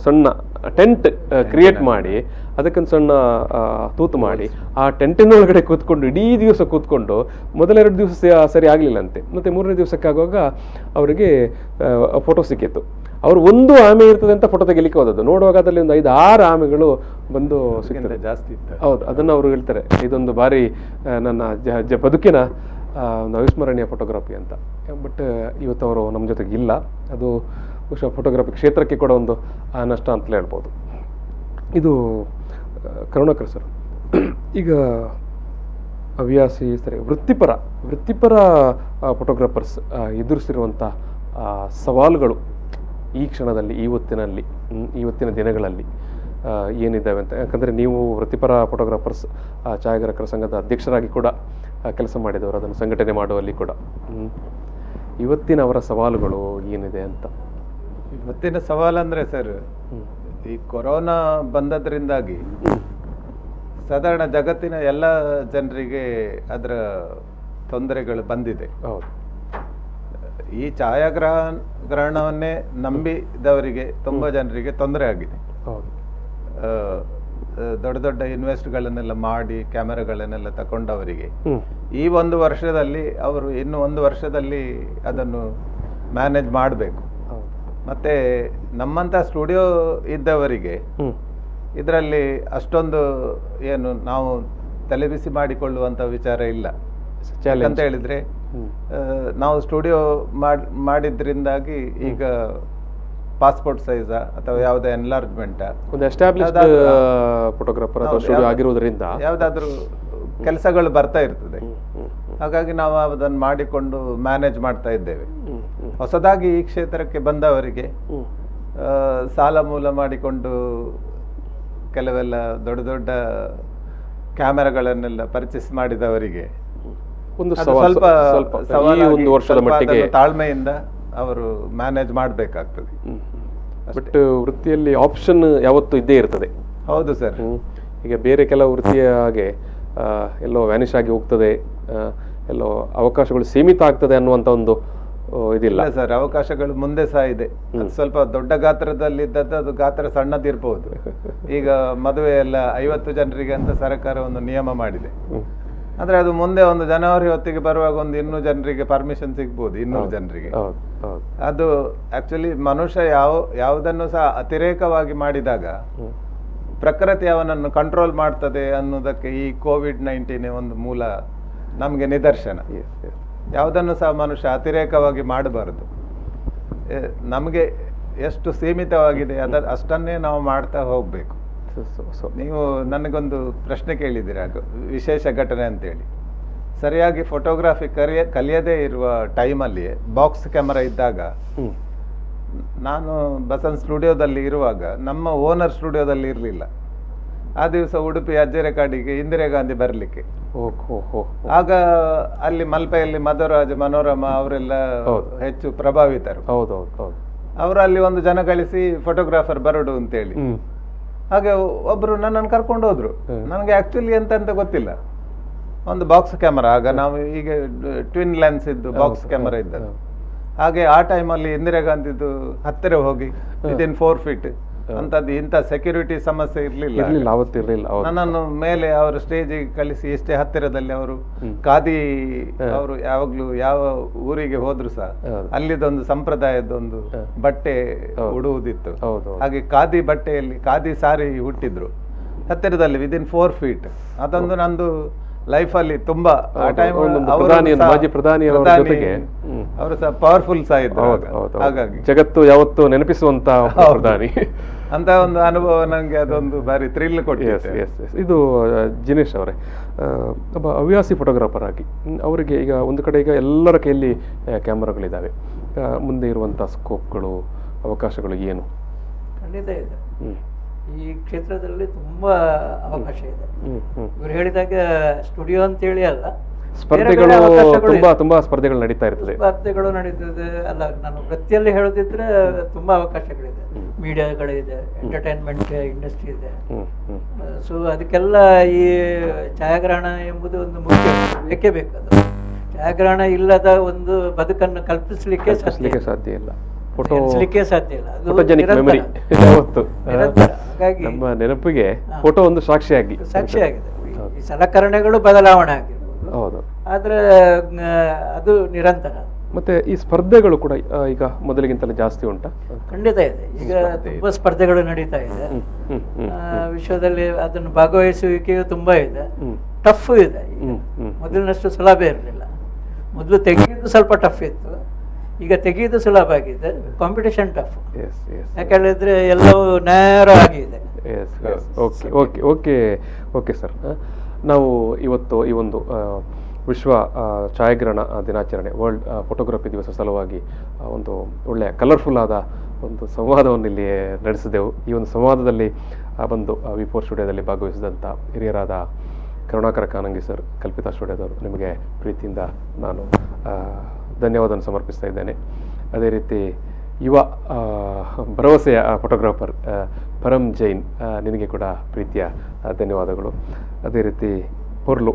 ಸಣ್ಣ ಟೆಂಟ್ ಕ್ರಿಯೇಟ್ ಮಾಡಿ ಅದಕ್ಕೊಂದು ಸಣ್ಣ ತೂತು ಮಾಡಿ ಆ ಟೆಂಟಿನೊಳಗಡೆ ಕೂತ್ಕೊಂಡು ಇಡೀ ದಿವಸ ಕೂತ್ಕೊಂಡು ಮೊದಲೆರಡು ದಿವಸ ಸರಿ ಆಗಲಿಲ್ಲಂತೆ. ಮತ್ತು ಮೂರನೇ ದಿವಸಕ್ಕಾಗುವಾಗ ಅವರಿಗೆ ಫೋಟೋ ಸಿಕ್ಕಿತ್ತು. ಅವರು ಒಂದು ಆಮೆ ಇರ್ತದೆ ಅಂತ ಫೋಟೋ ತೆಗಿಲಿಕ್ಕೆ ಹೋದದ್ದು. ನೋಡುವಾಗ ಅದರಲ್ಲಿ ಒಂದು 5-6 ಆಮೆಗಳು ಬಂದು ಸಿಗ್ತದೆ, ಜಾಸ್ತಿ ಇತ್ತು. ಹೌದು, ಅದನ್ನು ಅವರು ಹೇಳ್ತಾರೆ, ಇದೊಂದು ಭಾರಿ ನನ್ನ ಬದುಕಿನ ಒಂದು ಅವಿಸ್ಮರಣೀಯ ಫೋಟೋಗ್ರಫಿ ಅಂತ. ಬಟ್ ಇವತ್ತು ಅವರು ನಮ್ಮ ಜೊತೆಗೆ ಇಲ್ಲ. ಅದು ಬಹುಶಃ ಫೋಟೋಗ್ರಫಿ ಕ್ಷೇತ್ರಕ್ಕೆ ಕೂಡ ಒಂದು ನಷ್ಟ ಅಂತಲೇ ಹೇಳ್ಬೋದು. ಇದು ಕರುಣಾಕರ್ ಸರ್, ಈಗ ಹವ್ಯಾಸಿ ಸರಿ ವೃತ್ತಿಪರ ಫೋಟೋಗ್ರಾಫರ್ಸ್ ಎದುರಿಸಿರುವಂಥ ಸವಾಲುಗಳು ಈ ಕ್ಷಣದಲ್ಲಿ, ಇವತ್ತಿನ ದಿನಗಳಲ್ಲಿ ಏನಿದ್ದಾವೆ ಅಂತ. ಯಾಕಂದರೆ ನೀವು ವೃತ್ತಿಪರ ಫೋಟೋಗ್ರಾಫರ್ಸ್ ಛಾಯಾಗ್ರಾಹಕರ ಸಂಘದ ಅಧ್ಯಕ್ಷರಾಗಿ ಕೂಡ ಕೆಲಸ ಮಾಡಿದವರು, ಅದನ್ನು ಸಂಘಟನೆ ಮಾಡುವಲ್ಲಿ ಕೂಡ. ಇವತ್ತಿನ ಅವರ ಸವಾಲುಗಳು ಏನಿದೆ ಅಂತ? ಇವತ್ತಿನ ಸವಾಲಂದರೆ ಸರ್, ಈ ಕೊರೋನಾ ಬಂದದ್ರಿಂದಾಗಿ ಸಾಧಾರಣ ಜಗತ್ತಿನ ಎಲ್ಲ ಜನರಿಗೆ ಅದರ ತೊಂದರೆಗಳು ಬಂದಿದೆ. ಹೌದು, ಈ ಛಾಯಾಗ್ರಹಣವನ್ನೇ ನಂಬಿದವರಿಗೆ ತುಂಬ ಜನರಿಗೆ ತೊಂದರೆ ಆಗಿದೆ. ಹೌದು, ದೊಡ್ಡ ದೊಡ್ಡ ಇನ್ವೆಸ್ಟ್ಗಳನ್ನೆಲ್ಲ ಮಾಡಿ ಕ್ಯಾಮೆರಾಗಳನ್ನೆಲ್ಲ ತಗೊಂಡವರಿಗೆ ಈ ಒಂದು ವರ್ಷದಲ್ಲಿ ಅವರು ಇನ್ನು ಒಂದು ವರ್ಷದಲ್ಲಿ ಅದನ್ನು ಮ್ಯಾನೇಜ್ ಮಾಡಬೇಕು. ಮತ್ತೆ ನಮ್ಮಂಥ ಸ್ಟುಡಿಯೋ ಇದ್ದವರಿಗೆ ಇದರಲ್ಲಿ ಅಷ್ಟೊಂದು ಏನು ನಾವು ತಲೆಬಿಸಿ ಮಾಡಿಕೊಳ್ಳುವಂಥ ವಿಚಾರ ಇಲ್ಲ. ಅಂತ ಹೇಳಿದ್ರೆ ನಾವು ಸ್ಟುಡಿಯೋ ಮಾಡಿದ್ರಿಂದಾಗಿ ಈಗ ಪಾಸ್ಪೋರ್ಟ್ ಸೈಜ್ ಅಥವಾ ಯಾವುದೇ ಎನ್ಲಾರ್ಜ್ಮೆಂಟ್ ಫೋಟೋಗ್ರಾಫರ್ ಅಥವಾ ಸ್ಟುಡಿಯೋ ಆಗಿರುವುದರಿಂದ ಯಾವುದಾದ್ರೂ ಕೆಲಸಗಳು ಬರ್ತಾ ಇರ್ತದೆ. ಹಾಗಾಗಿ ನಾವು ಅದನ್ನು ಮಾಡಿಕೊಂಡು ಮ್ಯಾನೇಜ್ ಮಾಡ್ತಾ ಇದ್ದೇವೆ. ಹೊಸದಾಗಿ ಈ ಕ್ಷೇತ್ರಕ್ಕೆ ಬಂದವರಿಗೆ ಸಾಲ ಮೂಲ ಮಾಡಿಕೊಂಡು ಕೆಲವೆಲ್ಲ ದೊಡ್ಡ ದೊಡ್ಡ ಕ್ಯಾಮೆರಾಗಳನ್ನೆಲ್ಲ ಪರ್ಚೇಸ್ ಮಾಡಿದವರಿಗೆ ಒಂದು ಸ್ವಲ್ಪ ತಾಳ್ಮೆಯಿಂದ ಅವರು ಮ್ಯಾನೇಜ್ ಮಾಡಬೇಕಾಗ್ತದೆ. ಬಟ್ ವೃತ್ತಿಯಲ್ಲಿ ಆಪ್ಷನ್ ಯಾವತ್ತೂ ಇದ್ದೇ ಇರ್ತದೆ. ಹೌದು ಸರ್. ಈಗ ಬೇರೆ ಕೆಲವು ವೃತ್ತಿಯ ಹಾಗೆ ಎಲ್ಲೋ ವ್ಯಾನಿಷ್ ಆಗಿ ಹೋಗ್ತದೆ, ಎಲ್ಲೋ ಅವಕಾಶಗಳು ಸೀಮಿತ ಆಗ್ತದೆ ಅನ್ನುವಂಥ ಒಂದು ಇದಿಲ್ಲ ಸರ್. ಅವಕಾಶಗಳು ಮುಂದೆ ಸಹ ಇದೆ. ಸ್ವಲ್ಪ ದೊಡ್ಡ ಗಾತ್ರದಲ್ಲಿದ್ದದ್ದು ಅದು ಗಾತ್ರ ಸಣ್ಣದಿರ್ಬಹುದು. ಈಗ ಮದುವೆ ಎಲ್ಲ 50 ಜನರಿಗೆ ಅಂತ ಸರ್ಕಾರ ಒಂದು ನಿಯಮ ಮಾಡಿದೆ. ಅಂದ್ರೆ ಅದು ಮುಂದೆ ಒಂದು ಜನವರಿ ಹೊತ್ತಿಗೆ ಬರುವಾಗ ಒಂದು 200 ಜನರಿಗೆ ಪರ್ಮಿಷನ್ ಸಿಗ್ಬೋದು. 200 ಜನರಿಗೆ ಅದು ಆಕ್ಚುಲಿ ಮನುಷ್ಯ ಯಾವುದನ್ನು ಸಹ ಅತಿರೇಕವಾಗಿ ಮಾಡಿದಾಗ ಪ್ರಕೃತಿ ಅವನನ್ನು ಕಂಟ್ರೋಲ್ ಮಾಡ್ತದೆ ಅನ್ನೋದಕ್ಕೆ ಈ COVID-19 ಒಂದು ಮೂಲ ನಮಗೆ ನಿದರ್ಶನ. ಯಾವುದನ್ನು ಸಹ ಮನುಷ್ಯ ಅತಿರೇಕವಾಗಿ ಮಾಡಬಾರದು. ನಮಗೆ ಎಷ್ಟು ಸೀಮಿತವಾಗಿದೆ ಅಷ್ಟನ್ನೇ ನಾವು ಮಾಡ್ತಾ ಹೋಗ್ಬೇಕು. ನೀವು ನನಗೊಂದು ಪ್ರಶ್ನೆ ಕೇಳಿದ್ದೀರಾ, ವಿಶೇಷ ಘಟನೆ ಅಂತೇಳಿ. ಸರಿಯಾಗಿ ಫೋಟೋಗ್ರಾಫಿ ಕಲಿಯದೇ ಇರುವ ಟೈಮಲ್ಲಿ ಬಾಕ್ಸ್ ಕ್ಯಾಮರಾ ಇದ್ದಾಗ ನಾನು ಬಸನ್ ಸ್ಟುಡಿಯೋದಲ್ಲಿ ಇರುವಾಗ ನಮ್ಮ ಓನರ್ ಸ್ಟುಡಿಯೋದಲ್ಲಿ ಇರಲಿಲ್ಲ. ಆ ದಿವಸ ಉಡುಪಿ ಅಜ್ಜೆರೆಕಾಡಿಗೆ ಇಂದಿರಾ ಗಾಂಧಿ ಬರಲಿಕ್ಕೆ. ಆಗ ಅಲ್ಲಿ ಮಲ್ಪೆಯಲ್ಲಿ ಮಧುರಾಜ್, ಮನೋರಮಾ ಅವರೆಲ್ಲ ಹೆಚ್ಚು ಪ್ರಭಾವಿತರು. ಅವರು ಅಲ್ಲಿ ಒಂದು ಜನ ಕಳಿಸಿ ಫೋಟೋಗ್ರಾಫರ್ ಬರಡು ಅಂತೇಳಿ. ಹಾಗೆ ಒಬ್ರು ನನ್ನನ್ನು ಕರ್ಕೊಂಡು ಹೋದ್ರು. ನನಗೆ ಆಕ್ಚುಲಿ ಎಂತ ಗೊತ್ತಿಲ್ಲ. ಒಂದು ಬಾಕ್ಸ್ ಕ್ಯಾಮರಾ, ಆಗ ನಾವು ಈಗ ಟ್ವಿನ್ ಲೆನ್ಸ್ ಇದ್ದು ಬಾಕ್ಸ್ ಕ್ಯಾಮರಾ ಇದ್ದದ್ದು. ಹಾಗೆ ಆ ಟೈಮಲ್ಲಿ ಇಂದಿರಾ ಗಾಂಧಿದು ಹತ್ತಿರ ಹೋಗಿ ವಿದಿನ್ 4 ಫೀಟ್ ಅಂತದ್ದು ಇಂಥ ಸೆಕ್ಯೂರಿಟಿ ಸಮಸ್ಯೆ ಇರ್ಲಿಲ್ಲ. ನನ್ನನ್ನು ಮೇಲೆ ಅವರು ಸ್ಟೇಜಿಗೆ ಕಳಿಸಿ ಎಷ್ಟೇ ಹತ್ತಿರದಲ್ಲಿ ಅವರು ಖಾದಿ ಅವರು ಯಾವಾಗ್ಲೂ ಯಾವ ಊರಿಗೆ ಹೋದ್ರು ಸಹ ಅಲ್ಲಿದೊಂದು ಸಂಪ್ರದಾಯದೊಂದು ಬಟ್ಟೆ ಉಡುವುದಿತ್ತು. ಹಾಗೆ ಖಾದಿ ಬಟ್ಟೆಯಲ್ಲಿ ಖಾದಿ ಸಾರಿ ಹುಟ್ಟಿದ್ರು ಹತ್ತಿರದಲ್ಲಿ ವಿದಿನ್ 4 ಫೀಟ್. ಅದೊಂದು ನಂದು ಲೈಫಲ್ಲಿ ತುಂಬಾ ಆ ಟೈಮ್ ಮಾಜಿ ಪ್ರಧಾನಿ ಅವರು ಸಹ ಪವರ್ಫುಲ್ ಸಹ ಇದ್ರು. ಹಾಗಾಗಿ ಜಗತ್ತು ಯಾವತ್ತು ನೆನಪಿಸುವಂತ ಪ್ರಧಾನಿ ಅಂತ ಒಂದು ಅನುಭವ ನಂಗೆ ಅದೊಂದು ಬಾರಿ ಥ್ರಿಲ್ ಕೊಟ್ಟಿದೆ. ಇದು ಜಿನೇಶ್ ಅವರೇ, ಒಬ್ಬ ಹವ್ಯಾಸಿ ಫೋಟೋಗ್ರಾಫರ್ ಆಗಿ ಅವರಿಗೆ ಈಗ ಒಂದು ಕಡೆ ಈಗ ಎಲ್ಲರ ಕೈಯಲ್ಲಿ ಕ್ಯಾಮರಾಗಳಿದ್ದಾವೆ, ಮುಂದೆ ಇರುವಂಥ ಸ್ಕೋಪ್ಗಳು ಅವಕಾಶಗಳು ಏನು? ಖಂಡಿತ ಇದೆ. ಈ ಕ್ಷೇತ್ರದಲ್ಲಿ ತುಂಬಾ ಅವಕಾಶ ಇದೆ. ಇವರು ಹೇಳಿದಾಗ ಸ್ಟುಡಿಯೋ ಅಂತೇಳಿ ಅಲ್ಲ, ಸ್ಪರ್ಧೆಗಳು ತುಂಬಾ ಸ್ಪರ್ಧೆಗಳು ನಡೀತಾ ಇರ್ತದೆ. ಸ್ಪರ್ಧೆಗಳು ನಡೀತದೆ ಅಲ್ಲ, ನಾನು ವೃತ್ತಿಯಲ್ಲಿ ಹೇಳೋದಿದ್ರೆ ತುಂಬಾ ಅವಕಾಶಗಳಿದೆ. ಮೀಡಿಯಾಗಳಿದೆ, ಎಂಟರ್ಟೈನ್ಮೆಂಟ್ ಇಂಡಸ್ಟ್ರಿ ಇದೆ. ಸೊ ಅದಕ್ಕೆಲ್ಲ ಈ ಛಾಯಾಗ್ರಹಣ ಎಂಬುದು ಒಂದು ಮುಖ್ಯ, ಬೇಕೇ ಬೇಕದು. ಛಾಯಾಗ್ರಹಣ ಇಲ್ಲದ ಒಂದು ಬದುಕನ್ನು ಕಲ್ಪಿಸಲಿಕ್ಕೆ ಸಾಧ್ಯ ಇಲ್ಲ, ಫೋಟೋಲಿಕ್ಕೆ ಸಾಧ್ಯ ಇಲ್ಲ. ಅದು ನಿರಂತರ. ಹಾಗಾಗಿ ನಮ್ಮ ನೆನಪಿಗೆ ಫೋಟೋ ಒಂದು ಸಾಕ್ಷಿಯಾಗಿದೆ. ಈ ಸಲಕರಣೆಗಳು ಬದಲಾವಣೆ ಆಗಿರ್ಬೋದು, ಹೌದು, ಆದ್ರೆ ಅದು ನಿರಂತರ. ಮತ್ತೆ ಈ ಸ್ಪರ್ಧೆಗಳು ಕೂಡ ಈಗ ಮೊದಲಿಗಿಂತಲೂ ಜಾಸ್ತಿ ಉಂಟಾ? ಖಂಡಿತ ಇದೆ. ಈಗ ತುಂಬಾ ಸ್ಪರ್ಧೆಗಳು ನಡೀತಾ ಇದೆ ವಿಶ್ವದಲ್ಲಿ. ಅದನ್ನು ಭಾಗವಹಿಸುವಿಕೆಯು ತುಂಬಾ ಇದೆ, ಟಫ್ ಇದೆ. ಮೊದಲಿನಷ್ಟು ಸುಲಭ ಇರಲಿಲ್ಲ. ಮೊದಲು ತೆಗೆಯೋದು ಸ್ವಲ್ಪ ಟಫ್ ಇತ್ತು, ಈಗ ತೆಗೆಯೋದು ಸುಲಭ ಆಗಿದೆ. ಕಾಂಪಿಟೇಷನ್ ಟಫ್, ಯಾಕಂದ್ರೆ ಎಲ್ಲವೂ ನೇರ ಆಗಿದೆ. ಓಕೆ ಸರ್, ನಾವು ಇವತ್ತು ಈ ಒಂದು ವಿಶ್ವ ಛಾಯಾಗ್ರಹಣ ದಿನಾಚರಣೆ, ವರ್ಲ್ಡ್ ಫೋಟೋಗ್ರಫಿ ದಿವಸ ಸಲುವಾಗಿ ಒಂದು ಒಳ್ಳೆಯ ಕಲರ್ಫುಲ್ ಆದ ಒಂದು ಸಂವಾದವನ್ನು ಇಲ್ಲಿ ನಡೆಸಿದೆವು. ಈ ಒಂದು ಸಂವಾದದಲ್ಲಿ ಬಂದು V4 ಸ್ಟುಡಿಯೋದಲ್ಲಿ ಭಾಗವಹಿಸಿದಂಥ ಹಿರಿಯರಾದ ಕರುಣಾಕರ ಕಾನಂಗಿ ಸರ್, ಕಲ್ಪಿತಾ ಸ್ಟುಡಿಯೋದವರು, ನಿಮಗೆ ಪ್ರೀತಿಯಿಂದ ನಾನು ಧನ್ಯವಾದವನ್ನು ಸಮರ್ಪಿಸ್ತಾ ಇದ್ದೇನೆ. ಅದೇ ರೀತಿ ಯುವ ಭರವಸೆಯ ಫೋಟೋಗ್ರಾಫರ್ ಪರಂ ಜೈನ್, ನಿನಗೆ ಕೂಡ ಪ್ರೀತಿಯ ಧನ್ಯವಾದಗಳು. ಅದೇ ರೀತಿ ಪೊರ್ಲು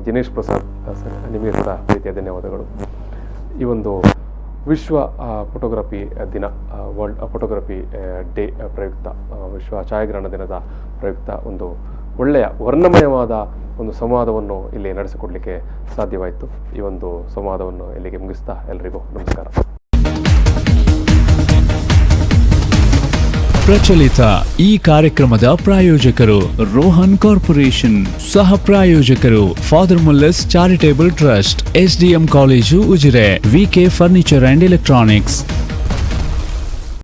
ಜಿನೇಶ್ ಪ್ರಸಾದ್ ಸರ್, ನಿಮಗೆ ಕೂಡ ಪ್ರೀತಿಯ ಧನ್ಯವಾದಗಳು. ಈ ಒಂದು ವಿಶ್ವ ಫೋಟೋಗ್ರಫಿ ದಿನ, ವರ್ಲ್ಡ್ ಫೋಟೋಗ್ರಫಿ ಡೇ ಪ್ರಯುಕ್ತ, ವಿಶ್ವ ಛಾಯಾಗ್ರಹಣ ದಿನದ ಪ್ರಯುಕ್ತ ಒಂದು ಒಳ್ಳೆಯ ವರ್ಣಮಯವಾದ ಒಂದು ಸಂವಾದವನ್ನು ಇಲ್ಲಿ ನಡೆಸಿಕೊಡ್ಲಿಕ್ಕೆ ಸಾಧ್ಯವಾಯಿತು. ಈ ಒಂದು ಸಂವಾದವನ್ನು ಇಲ್ಲಿಗೆ ಮುಗಿಸ್ತಾ ಎಲ್ರಿಗೂ ನಮಸ್ಕಾರ. ಪ್ರಚಲಿತ ಈ ಕಾರ್ಯಕ್ರಮದ ಪ್ರಾಯೋಜಕರು ರೋಹನ್ ಕಾರ್ಪೊರೇಷನ್, ಸಹ ಪ್ರಾಯೋಜಕರು father Muller's charitable trust, SDM college Ujire, VK furniture and electronics.